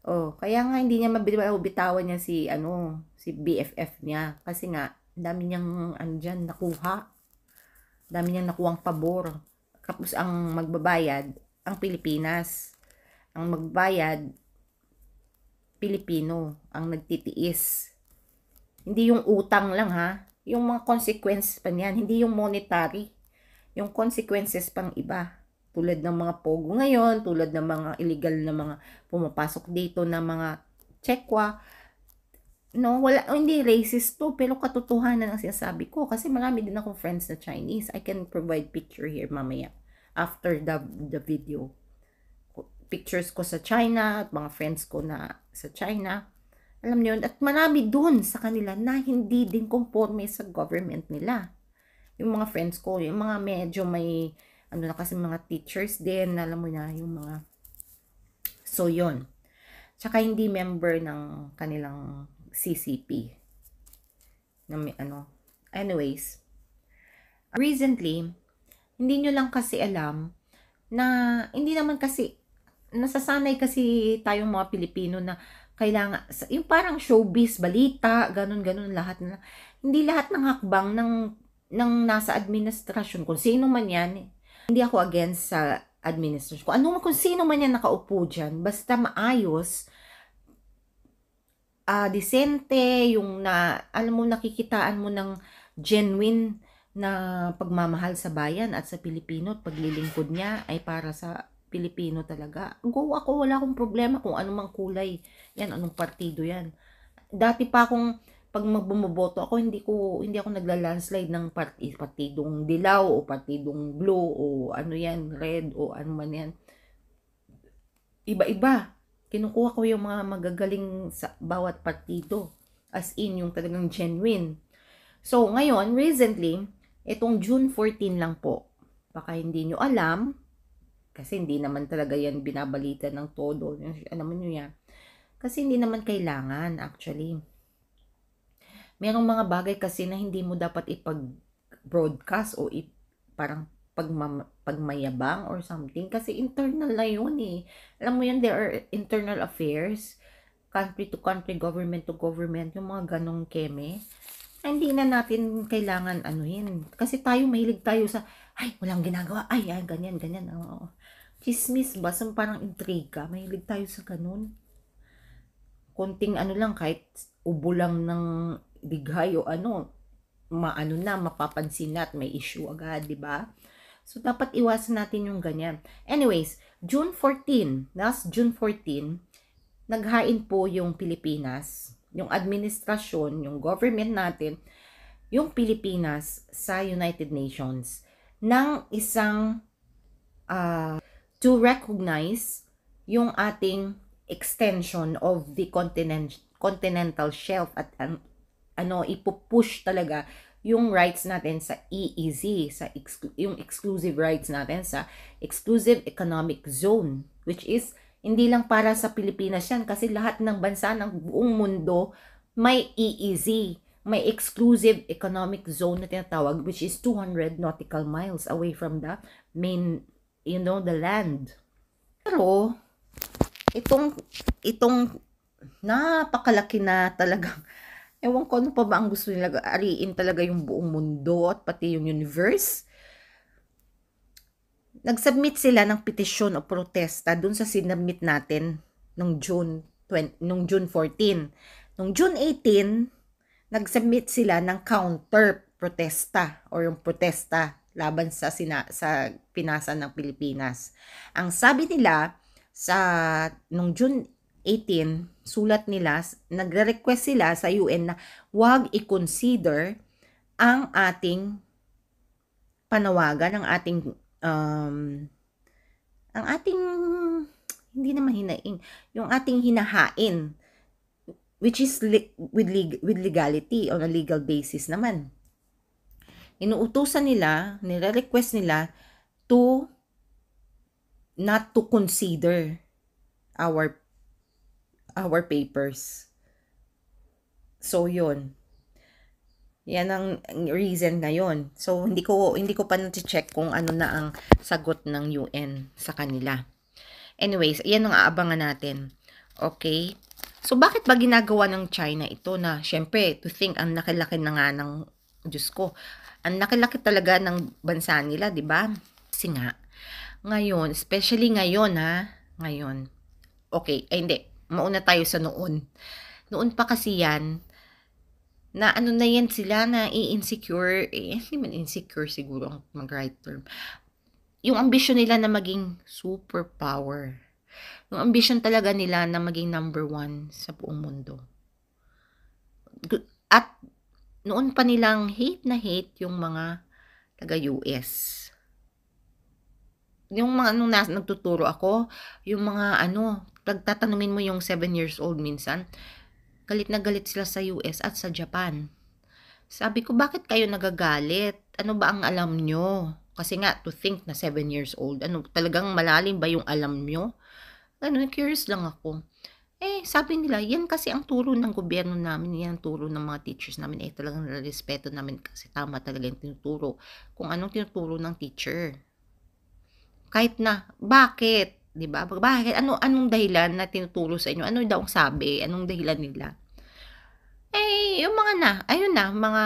Oh, kaya nga hindi niya mabitawan niya si BFF niya kasi nga dami niyang diyan nakuha. Dami niyang nakuhang pabor. Tapos ang magbabayad ang Pilipinas. Ang magbayad Pilipino ang nagtitiis. Hindi yung utang lang ha. Yung mga consequences pa niyan, hindi yung monetary. Yung consequences pang iba. Tulad ng mga pogo ngayon, tulad ng mga illegal na mga pumapasok dito na mga tsekwa. No, hindi racist to, pero katotohanan ang sinasabi ko. Kasi marami din akong friends na Chinese. I can provide picture here mamaya. After the video. Pictures ko sa China, at mga friends ko na sa China. Alam niyo, at marami dun sa kanila na hindi din conforme sa government nila. Yung mga friends ko, yung mga medyo may na kasi mga teachers din, alam mo na, yung mga, so yun. Tsaka hindi member ng kanilang CCP. Na may anyways, recently, hindi nyo lang kasi alam na, hindi naman kasi, nasasanay kasi tayong mga Pilipino na kailangan, yung parang showbiz, balita, ganun-ganun lahat na, hindi lahat ng hakbang ng nasa administrasyon, kung sino man yan, hindi ako against sa administration. Kung sino man yan nakaupo dyan, basta maayos, disente, yung alam mo, nakikitaan mo ng genuine na pagmamahal sa bayan at sa Pilipino, at paglilingkod niya ay para sa Pilipino talaga. Ako wala akong problema kung anumang kulay yan, anong partido yan. Dati pa akong pag magbumoboto ako, hindi ako nagla-landslide ng partidong dilaw o partidong blue o ano yan, red o ano man yan. Iba-iba. Kinukuha ko yung mga magagaling sa bawat partido. As in, yung talagang genuine. So, ngayon, recently, itong June 14 lang po. Baka hindi nyo alam, kasi hindi naman talaga yan binabalita ng todo. Alam mo nyo yan. Kasi hindi naman kailangan, actually. Merong mga bagay kasi na hindi mo dapat ipag-broadcast o parang pagmayabang or something. Kasi internal na yun eh. Alam mo yan, there are internal affairs, country to country, government to government, yung mga ganong keme. Hindi na natin kailangan anuhin. Kasi mahilig tayo sa, ay, walang ginagawa, ay, ganyan. Chismis ba? So, parang intriga. Mahilig tayo sa ganun. Konting lang, kahit ubo lang ng bighay o mapapansin na at may issue agad, di ba? So, dapat iwasan natin yung ganyan. Anyways, June 14, last June 14, naghain po yung Pilipinas, yung administrasyon, yung government natin, yung Pilipinas sa United Nations ng isang to recognize yung ating extension of the continental shelf at ipupush talaga yung rights natin sa EEZ, yung exclusive rights natin sa exclusive economic zone, which is hindi lang para sa Pilipinas yan, kasi lahat ng bansa ng buong mundo may EEZ, may exclusive economic zone na tinatawag, which is 200 nautical miles away from the main, the land. Pero, itong napakalaki na talagang, ewan ko ano pa ba ang gusto nila, ariin talaga yung buong mundo at pati yung universe. Nag-submit sila ng petisyon o protesta dun sa sinubmit natin nung June 14. Nung June 18, nag-submit sila ng counter protesta o yung protesta laban sa pinasa ng Pilipinas. Ang sabi nila sa nung June 18, sulat nila, nagre-request sila sa UN na wag i-consider ang ating panawagan, ang ating hindi naman hinaing, yung ating hinahain, which is with legality, on a legal basis naman. Inuutusan nila, nire-request nila to not to consider our papers. So yun. Yan ang reason ngayon. So hindi ko pa na-check kung ano na ang sagot ng UN sa kanila. Anyways, yan ang aabangan natin. Okay? So bakit ba ginagawa ng China ito na syempre to think ang laki-laki na nga ng Diyos ko. Ang laki-laki talaga ng bansa nila, 'di ba? Kasi nga ngayon, especially ngayon ngayon. Okay, ay hindi. Mauna tayo sa noon. Noon pa kasi yan na ano na yan sila na i-insecure, hindi man insecure siguro ang mag-right term. Yung ambisyon nila na maging superpower. Yung ambisyon talaga nila na maging number 1 sa buong mundo. At noon pa nilang hate na hate yung mga taga-US. Yung mga nung nagtuturo ako, yung mga pagtatanungin mo yung 7 years old minsan, galit na galit sila sa US at sa Japan. Sabi ko, bakit kayo nagagalit? Ano ba ang alam nyo? Kasi nga, to think na 7 years old, talagang malalim ba yung alam nyo? Curious lang ako. Sabi nila, yan kasi ang turo ng gobyerno namin, yan ang turo ng mga teachers namin. Talagang respeto namin kasi tama talaga yung tinuturo. Kung anong tinuturo ng teacher. Kahit na, bakit? Diba? Bakit? Anong dahilan na tinuturo sa inyo? Ano daw ang sabi? Anong dahilan nila? Yung mga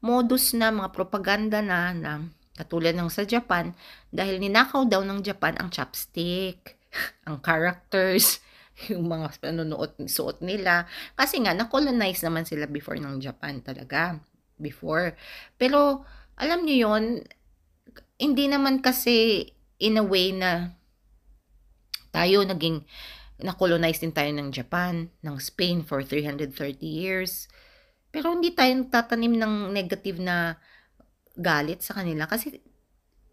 modus na, mga propaganda na katulad ng sa Japan, dahil ninakaw daw ng Japan ang chopstick, ang characters, yung mga suot nila. Kasi nga, na-colonize naman sila before ng Japan talaga. Before. Pero, alam niyo yon, hindi naman kasi in a way na tayo naging na-colonize din tayo ng Japan, ng Spain for 330 years. Pero hindi tayo tatanim ng negative na galit sa kanila kasi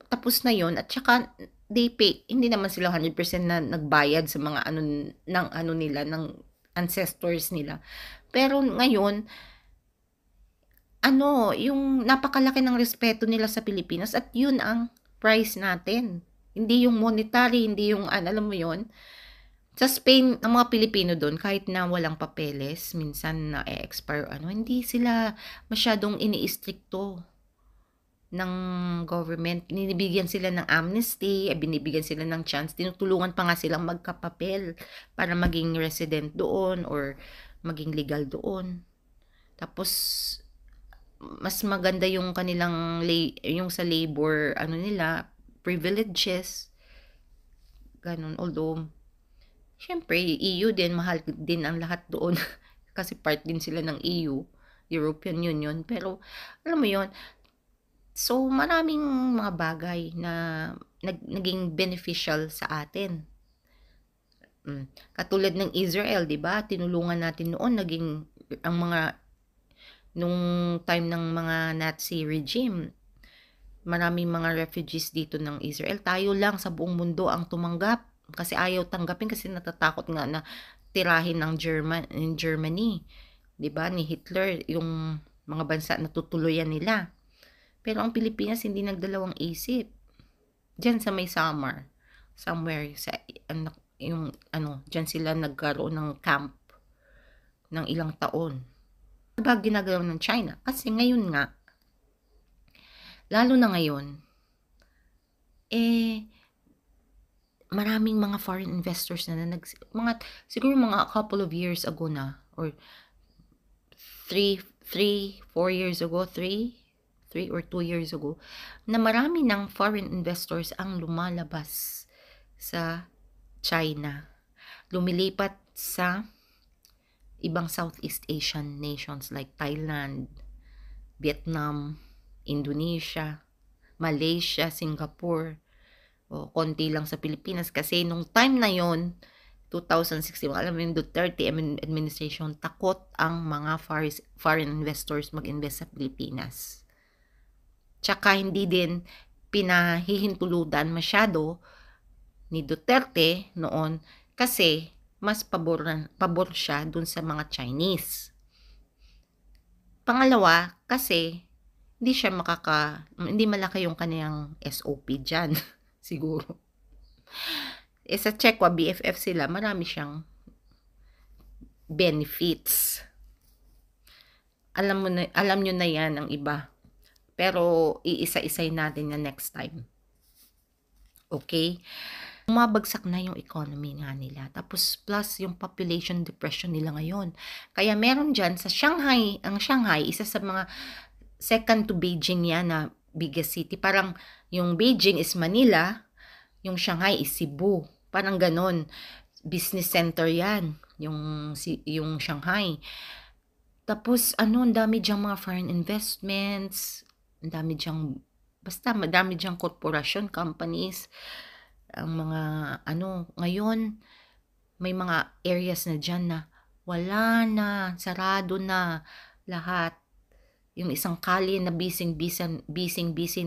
tapos na yon at saka they pay. Hindi naman sila 100% na nagbayad sa mga nila, ng ancestors nila. Pero ngayon, yung napakalaki ng respeto nila sa Pilipinas at yun ang price natin. Hindi yung monetary, hindi yung, alam mo yon. Sa Spain, ang mga Pilipino doon, kahit na walang papeles, minsan na expire hindi sila masyadong ini-stricto ng government. Binibigyan sila ng amnesty, binibigyan sila ng chance, tinutulungan pa nga silang magkapapel para maging resident doon or maging legal doon. Tapos, mas maganda yung kanilang, yung sa labor, nila, privileges, ganun. Although, syempre, EU din, mahal din ang lahat doon. Kasi part din sila ng EU, European Union. Pero, alam mo yon. So, maraming mga bagay na naging beneficial sa atin. Katulad ng Israel, di ba? Tinulungan natin noon, nung time ng mga Nazi regime, maraming mga refugees dito ng Israel. Tayo lang sa buong mundo ang tumanggap. Kasi ayaw tanggapin kasi natatakot nga na tirahin ng Germany. 'Di ba? Ni Hitler yung mga bansa na tutuluyan nila. Pero ang Pilipinas hindi nagdalawang isip. Diyan sa may Samar, somewhere sa diyan sila nagkaroon ng camp ng ilang taon. Ano ba ginagawa ng China? Kasi ngayon nga, lalo na ngayon, maraming mga foreign investors na siguro mga a couple of years ago na, or 4 years ago, 3 or 2 years ago, na marami ng foreign investors ang lumalabas sa China. Lumilipat sa ibang Southeast Asian nations like Thailand, Vietnam, Indonesia, Malaysia, Singapore, o konti lang sa Pilipinas kasi nung time na yon 2016, alam mo yung Duterte administration, takot ang mga foreign investors mag-invest sa Pilipinas. Tsaka hindi din pinahihintulutan masyado ni Duterte noon kasi mas pabor siya dun sa mga Chinese. Pangalawa, kasi hindi malaki yung kaniyang SOP dyan. Siguro. Sa Chekwa, BFF sila, marami siyang benefits. Alam nyo na yan ang iba. Pero iisa-isay natin na next time. Okay? Umabagsak na yung economy nga nila. Tapos plus yung population depression nila ngayon. Kaya meron dyan sa Shanghai, ang Shanghai, isa sa mga second to Beijing yan na biggest city. Parang yung Beijing is Manila, yung Shanghai is Cebu. Parang ganon. Business center yan, yung Shanghai. Tapos ang dami diyang mga foreign investments, madami diyang corporation, companies, ang mga ngayon, may mga areas na dyan na wala na, sarado na lahat. Yung isang kalye na busy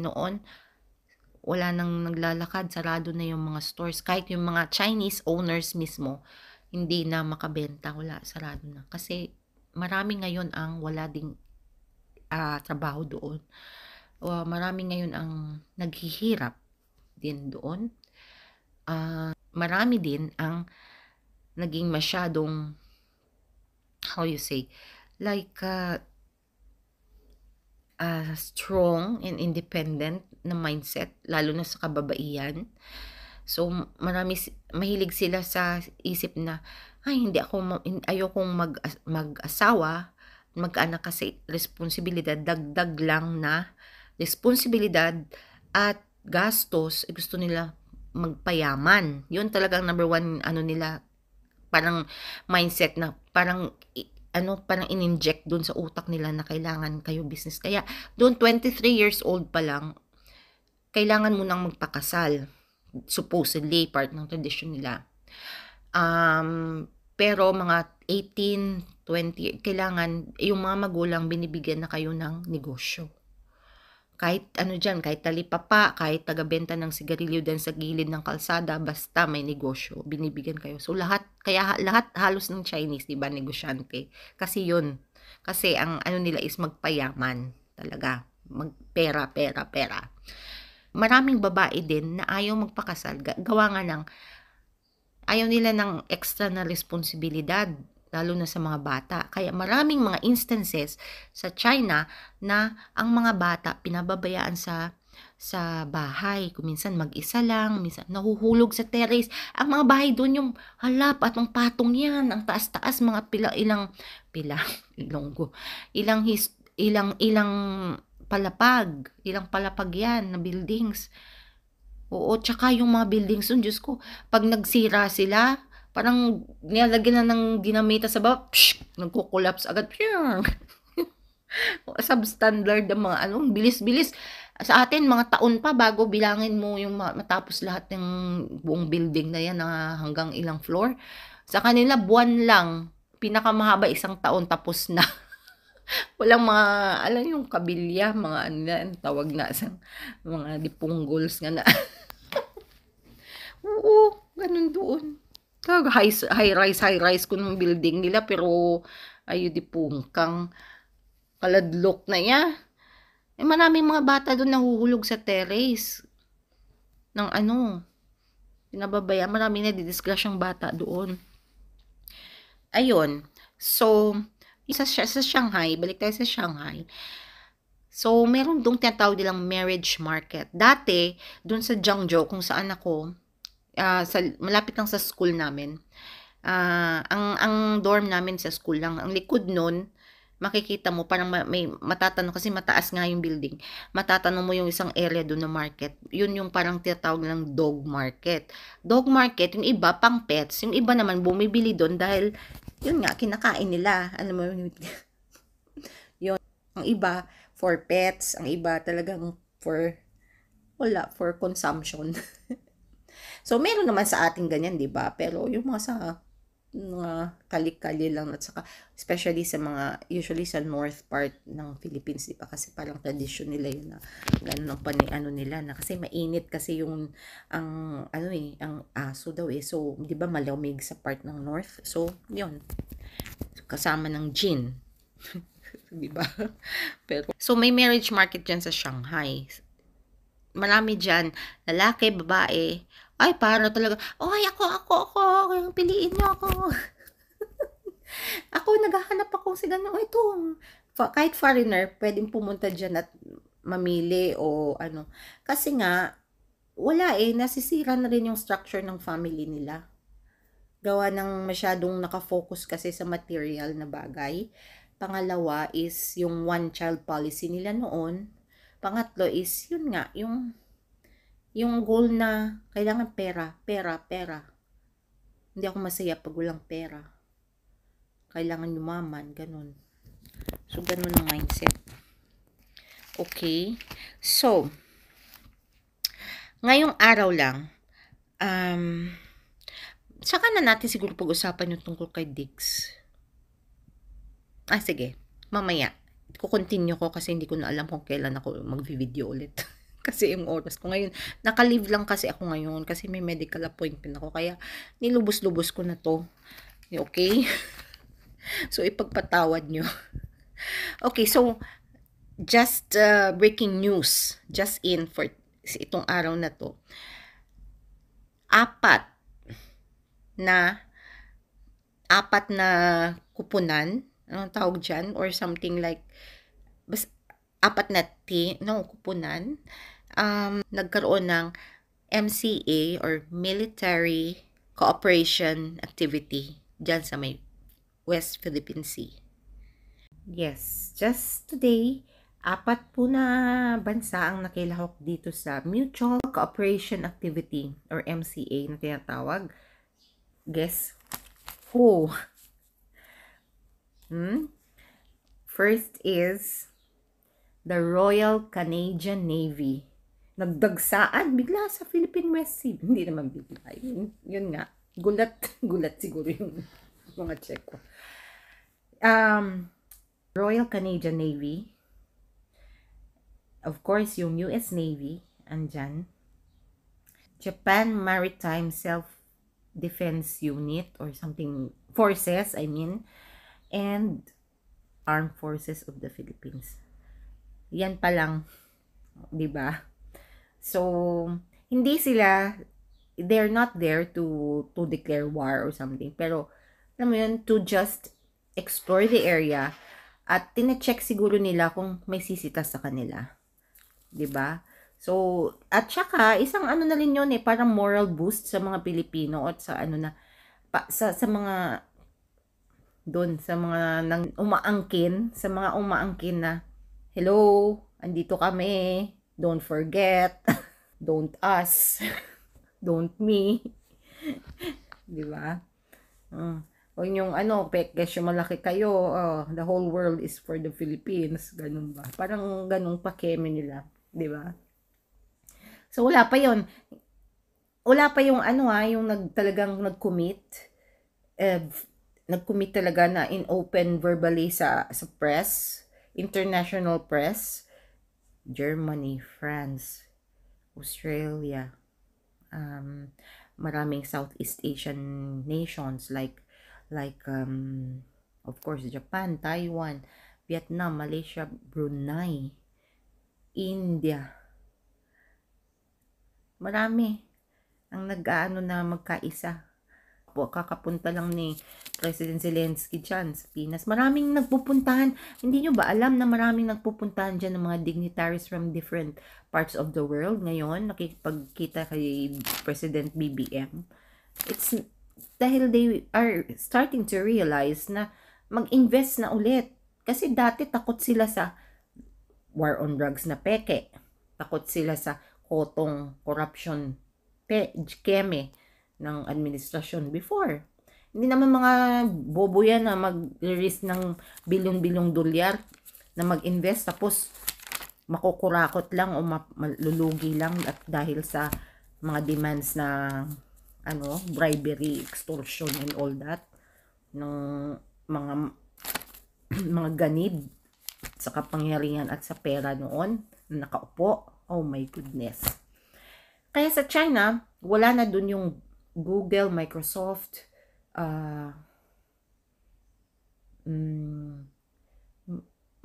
noon, wala nang naglalakad, sarado na yung mga stores. Kahit yung mga Chinese owners mismo, hindi na makabenta, sarado na. Kasi marami ngayon ang wala ding trabaho doon. Marami ngayon ang naghihirap din doon. Marami din ang naging masyadong, how you say, like strong and independent na mindset, lalo na sa kababaihan. So mahilig sila sa isip na ayokong mag-asawa, mag-anak kasi responsibilidad, dagdag lang na responsibilidad at gastos. Gusto nila magpayaman. Yun talagang number one nila, parang mindset na parang in-inject doon sa utak nila na kailangan kayo business. Kaya doon 23 years old pa lang, kailangan mo nang magpakasal. Supposedly, part ng tradition nila. Pero mga 18, 20, kailangan, yung mga magulang binibigyan na kayo ng negosyo. Kahit kahit talipapa, kahit tagabenta ng sigarilyo din sa gilid ng kalsada, basta may negosyo, binibigyan kayo. So lahat halos ng Chinese, 'di ba, negosyante. Kasi 'yun. Kasi ang nila is magpayaman talaga. Magpera. Maraming babae din na ayaw magpakasal, gawa nga ng ayaw nila ng extra na responsibilidad, lalo na sa mga bata. Kaya maraming mga instances sa China na ang mga bata pinababayaan sa bahay. Kung minsan mag-isa lang, minsan nahuhulog sa terrace. Ang mga bahay doon yung halap at ang patong yan, ang taas-taas, mga ilang palapag yan na buildings. Oo, tsaka yung mga buildings dun, Diyos ko, pag nagsira sila, parang nilalagyan na ng dinamita sa baba, nagko-collapse agad. Substandard ang mga bilis-bilis. Sa atin, mga taon pa bago bilangin mo yung matapos lahat ng buong building na yan na hanggang ilang floor. Sa kanila, buwan lang. Pinakamahaba 1 taon, tapos na. Walang mga, yung kabilya, mga tawag na sa mga dipunggols nga na. Oo, ganun doon. High-rise ko ng building nila, pero di pungkang kaladlok na ya. Maraming mga bata doon nahuhulog sa terrace ng pinababaya. Maraming nadidisgrasyang bata doon. Ayun. So, sa Shanghai, balik tayo sa Shanghai. So, meron doon tinatawag nilang marriage market. Dati, doon sa Jiangzhou, kung saan ako, malapit lang sa school namin. Ang dorm namin sa school lang. Ang likod nun, makikita mo parang may matatanong kasi mataas nga yung building. Matatanong mo yung isang area doon na market. Yun yung parang tinatawag ng dog market. Dog market, yung iba pang pets, yung iba naman bumibili doon dahil yun nga kinakain nila. Alam mo yun. Ang iba for pets, ang iba talagang for consumption. So meron naman sa ating ganyan, 'di ba? Pero yung mga sa mga kali-kali lang at saka especially sa mga usually sa north part ng Philippines, di ba? Kasi parang tradition nila yun na ganun ang ano nila na kasi mainit kasi yung ang aso daw so di ba malamig sa part ng north, so yun kasama ng gin. Di ba? Pero so may marriage market dyan sa Shanghai, marami dyan lalaki, babae. Ay, para talaga, ay, ako, piliin niyo ako. Ako, naghahanap ako sa gano'n, ito. Kahit foreigner, pwedeng pumunta dyan at mamili o ano. Kasi nga, wala nasisira na rin yung structure ng family nila. Gawa ng masyadong nakafocus kasi sa material na bagay. Pangalawa is yung one child policy nila noon. Pangatlo is, yun nga, yung goal na kailangan pera. Hindi ako masaya pag walang pera. Kailangan yumaman, ganun. So, ganun ang mindset. Okay. So, ngayong araw lang, saka na natin siguro pag-usapan yung tungkol kay Diggs. Sige. Mamaya. Kukontinue ko kasi hindi ko na alam kung kailan ako mag-video ulit. Kasi yung oras ko ngayon, naka-leave lang kasi ako ngayon kasi may medical appointment ako. Kaya, nilubos-lubos ko na to. Okay? So, ipagpatawad nyo. Okay, so, just breaking news. Just in for itong araw na to. 4 na kupunan, anong tawag dyan? Or something like, 4 na kupunan, nagkaroon ng MCA or Military Cooperation Activity dyan sa may West Philippine Sea. Yes, just today, 4 po na bansa ang nakilahok dito sa Mutual Cooperation Activity or MCA na tinatawag. Guess who? First is the Royal Canadian Navy. Nagdagsaan bigla sa Philippine West Sea. Hindi naman bigla. Yun nga. Gulat siguro yung mga check ko. Royal Canadian Navy. Of course, yung US Navy. Andyan. Japan Maritime Self-Defense Unit or something. Forces, I mean. And Armed Forces of the Philippines. Yan pa lang, 'di ba? So, hindi sila, they're not there to declare war or something, pero alam mo yun, to just explore the area at tine-check siguro nila kung may sisitas sa kanila, 'di ba? So, at saka isang ano na rin yun parang moral boost sa mga Pilipino at sa ano na sa mga doon sa mga sa mga umaangkin na hello, andito kami, don't forget, don't us, don't me. Di ba? Huwag yung kesyo malaki kayo, the whole world is for the Philippines, ganun ba? Parang ganung pakeme nila, di ba? So wala pa yon. Wala pa yung yung talagang nag-commit. Nag-commit talaga na in open verbally sa press, international press, Germany, France, Australia, maraming Southeast Asian nations like of course Japan, Taiwan, Vietnam, Malaysia, Brunei, India. Marami ang nag-aano na magkaisa kakapunta lang ni President Zelensky dyan sa Pinas. Maraming nagpupuntahan. Hindi nyo ba alam na maraming nagpupuntahan dyan ng mga dignitaries from different parts of the world ngayon? Nakipagkita kay President BBM. It's dahil they are starting to realize na mag-invest na ulit. Kasi dati takot sila sa war on drugs na peke. Takot sila sa kotong corruption keme ng administrasyon before. Hindi naman mga bobo yan na mag-risk ng bilyong-bilyong dolyar na mag-invest tapos makukurakot lang o malulugi lang at dahil sa mga demands na bribery, extortion and all that ng mga ganid sa kapangyarihan at sa pera noon na nakaupo. Oh my goodness. Kaya sa China, wala na dun yung Google, Microsoft,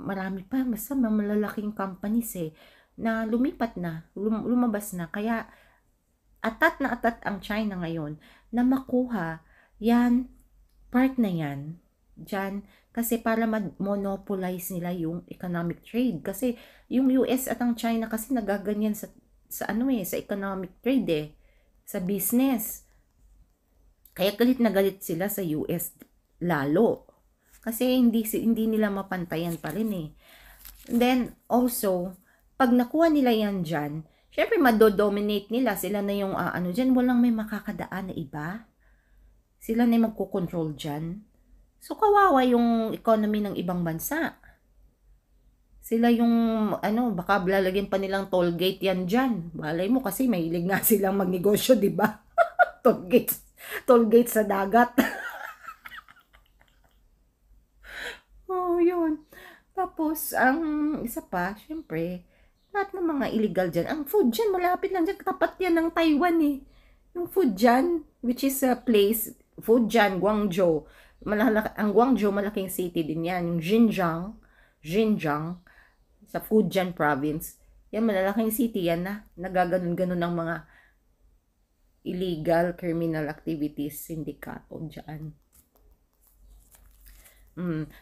marami pa, basta malalaking companies na lumipat na, lumabas na. Kaya atat na atat ang China ngayon na makuha yan, part na yan, dyan, kasi para monopolize nila yung economic trade. Kasi yung US at ang China kasi nagaganyan sa sa economic trade sa business. Kaya galit na galit sila sa US lalo. Kasi hindi nila mapantayan pa rin And then also, pag nakuha nila yan dyan, syempre madodominate nila. Sila na yung dyan, walang may makakadaan na iba. Sila na yung magkukontrol dyan. So kawawa yung economy ng ibang bansa. Sila yung, baka lalagyan pa nilang toll gate yan dyan. Balay mo kasi mahilig nga silang magnegosyo, di ba? Toll gate sa dagat. Oh, yun. Tapos, ang isa pa, syempre, lahat ng mga illegal dyan. Ang food dyan, malapit lang dyan. Tapat yan ng Taiwan Yung food dyan, which is a place, food dyan, Guangzhou. Ang Guangzhou, malaking city din yan. Yung Xinjiang, sa Fujian province, yan malalaking city yan na nagaganon-ganon ng mga illegal criminal activities, sindikato dyan.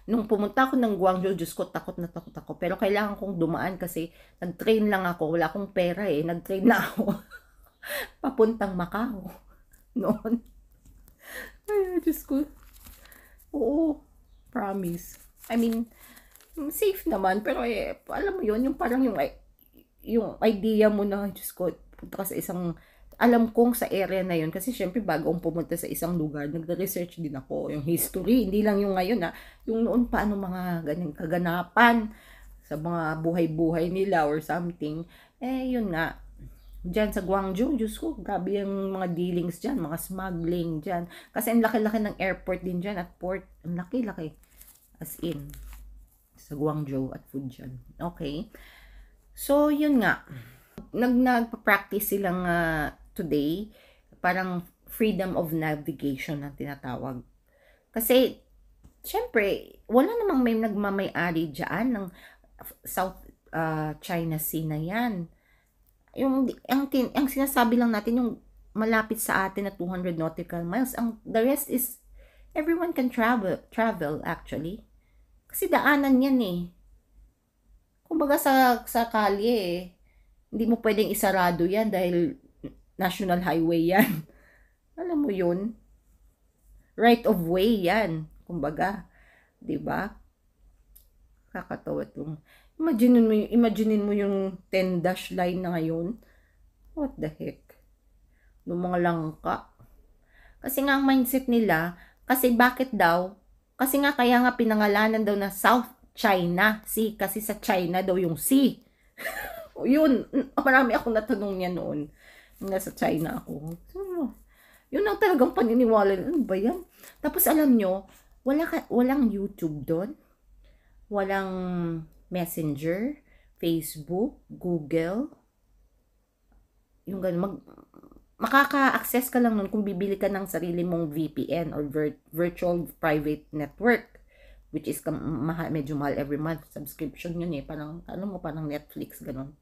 Nung pumunta ako ng Guangzhou, Diyos ko, takot na takot ako. Pero kailangan kong dumaan kasi nag-train lang ako. Wala akong pera Nag-train na ako. Papuntang Macau. Noon. Ay, Diyos ko. Oo, promise. I mean, safe naman, pero alam mo yun, yung parang yung idea mo na, Diyos ko, punta ka sa isang, alam kong sa area na yun, kasi syempre bago akong pumunta sa isang lugar, nagre-research din ako, yung history, hindi lang yung ngayon yung noon paano mga ganyang kaganapan sa mga buhay-buhay nila or something, yun nga, dyan sa Guangzhou, Diyos ko, grabe yung mga dealings dyan, mga smuggling dyan, kasi ang laki-laki ng airport din dyan at port, ang laki-laki, as in, sa Guangzhou at Fujian. Okay. So, yun nga. Nagpa-practice silang today, parang freedom of navigation ang tinatawag. Kasi, syempre, wala namang may nagmamay-ari dyan ng South China Sea na yan. Ang sinasabi lang natin, yung malapit sa atin na 200 nautical miles, the rest is, everyone can travel actually. Kasi daanan yan Kumbaga sa kalye hindi mo pwedeng isarado yan dahil national highway yan. Alam mo yun? Right of way yan. Kumbaga. Diba? Kakatawa itong. Imaginein mo yung 10-dash line na ngayon. What the heck? Yung mga langka. Kasi nga ang mindset nila, kasi bakit daw? Kasi nga kaya nga pinangalanan daw na South China Sea. Kasi sa China daw yung sea. Yun, marami akong natanong niya noon. Nasa China ako. So, yun ang talagang paniniwala. Ano ba yan? Tapos alam nyo, walang YouTube doon. Walang Messenger, Facebook, Google. Yung ganun. Makaka-access ka lang nun kung bibili ka ng sarili mong VPN or virtual private network, which is medyo mahal every month. Subscription yun parang, parang Netflix, ganun.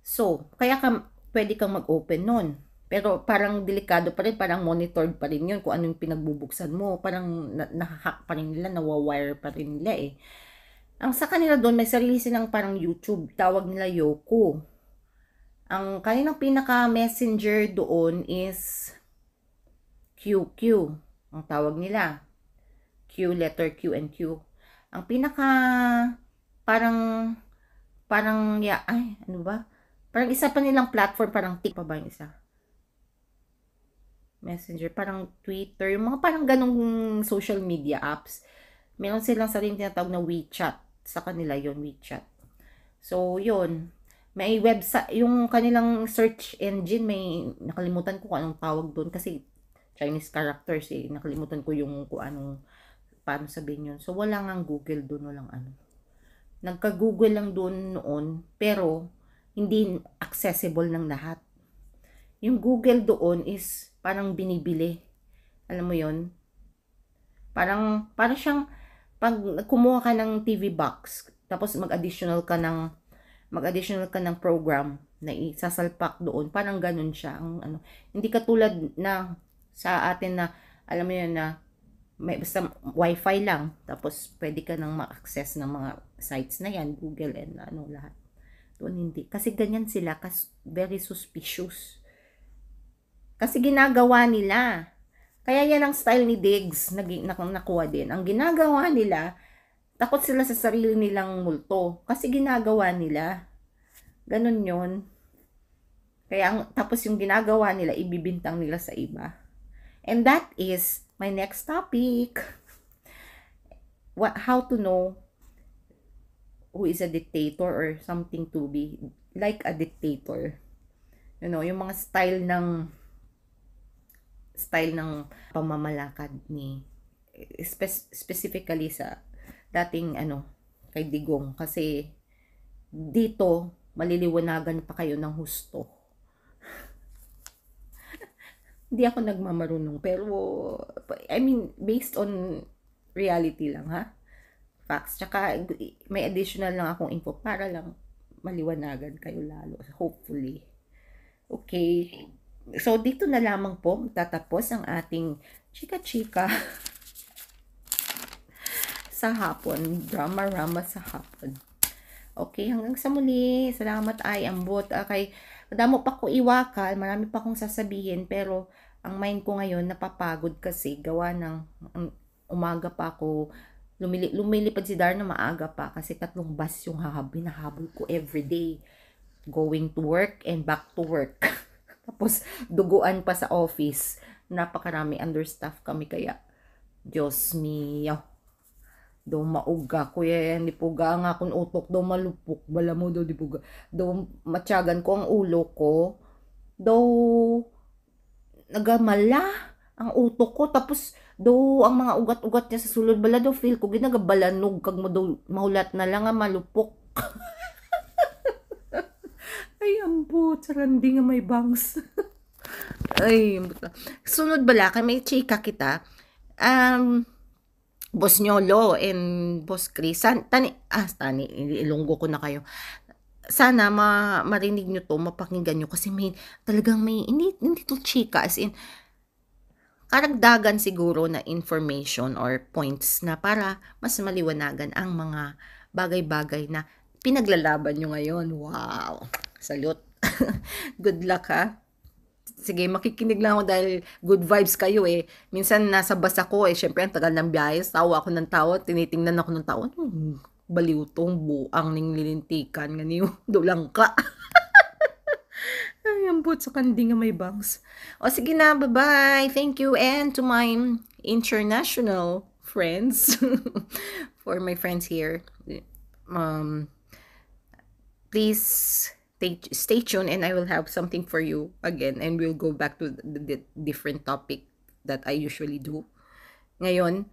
So, kaya pwede kang mag-open nun. Pero parang delikado pa rin, parang monitored pa rin yun kung anong pinagbubuksan mo. Parang nahahack pa rin nila, nawawire pa rin nila eh. Ang sa kanila doon, may sarili silang parang YouTube, tawag nila Yoku. Ang kanilang pinaka-messenger doon is QQ, ang tawag nila. Q, letter Q and Q. Ang pinaka, parang, ano ba? Parang isa pa nilang platform, parang TikTok pa ba yung isa? Messenger, parang Twitter, yung mga parang ganong social media apps. Meron silang sariling tinatawag na WeChat. Sa kanila yon WeChat. So, yun. May website, yung kanilang search engine, may nakalimutan ko kung anong tawag doon kasi Chinese characters eh. Nakalimutan ko yung kung anong, paano sabihin yun. So, wala nga Google doon, walang ano. Nagka-Google lang doon noon, pero hindi accessible ng lahat. Yung Google doon is parang binibili. Alam mo yon? Parang siyang pag kumuha ka ng TV box, tapos mag-additional ka ng program na isasalpak doon, parang ganun siya. Ang ano, hindi katulad na sa atin na alam mo yun na may basta wifi lang, tapos pwede ka nang ma-access ng mga sites na yan, Google and ano lahat. Doon hindi. Kasi ganyan sila, very suspicious. Kasi ginagawa nila. Kaya yan ang style ni Diggs na nakuha din. Ang ginagawa nila, takot sila sa sarili nilang multo. Kasi ginagawa nila. Ganun yun. Kaya tapos yung ginagawa nila, ibibintang nila sa iba. And that is my next topic. How to know who is a dictator or something to be like a dictator. You know, yung mga style ng pamamalakad ni specifically sa dating kay Digong, kasi dito maliliwanagan pa kayo ng husto. Hindi ako nagmamarunong, pero I mean based on reality lang ha, facts, tsaka may additional lang akong info para lang maliwanagan kayo lalo, hopefully. Okay. So, dito na lamang po tatapos ang ating chika-chika sa hapon. Drama-rama sa hapon. Okay, hanggang sa muli. Salamat ay ambot. Okay, damo pa ko iwakal. Marami pa akong sasabihin. Pero, ang mind ko ngayon, napapagod kasi. Gawa ng umaga pa ako. Lumilipad si Darna maaga pa. Kasi 3 bus yung hinahabol ko everyday. Going to work and back to work. Tapos, duguan pa sa office. Napakarami understaff kami, kaya Diyos mio. Daw mauga. Kuya yan, di puga nga kung utok. Daw malupok. Bala mo daw, di puga. Daw matyagan ko ang ulo ko. Daw nagamala ang utok ko. Tapos, daw ang mga ugat-ugat niya sa sulod. Bala daw feel ko. Ginagabalanog. Kag mo daw mahulat na lang nga malupok. Ay, ambot. Sarandi nga may bangs. Ay, ambot. Sunod bala, kay may chika kita. Boss Nyolo and Boss Chris. Tani, ilunggo ko na kayo. Sana marinig nyo to, mapakinggan nyo. Kasi talagang hindi to chika. As in, karagdagan siguro na information or points na para mas maliwanagan ang mga bagay-bagay na pinaglalaban nyo ngayon. Wow! Salute! Good luck ha! Sige, makikinig lang ako dahil good vibes kayo eh. Minsan nasa bus ako eh, syempre ang tagal ng biyahe, tawa ako ng tawa, tinitingnan ako ng tawa, baliw tong buang ning lilintikan, ganiyo, dulang ka. Ay, ambot sa kandi nga may bangs. O sige na, bye-bye. Thank you, and to my international friends, for my friends here, please stay tuned and I will have something for you again, and we'll go back to the different topic that I usually do. Ngayon,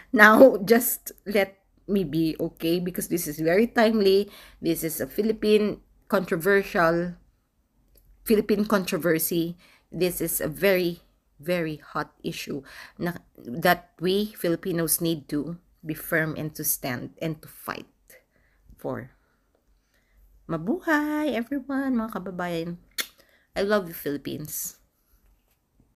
now just let me be, okay? Because this is very timely. This is a Philippine controversy. This is a very, very hot issue that we Filipinos need to be firm and to stand and to fight for. Mabuhay everyone, mga kababayan. I love you, Philippines.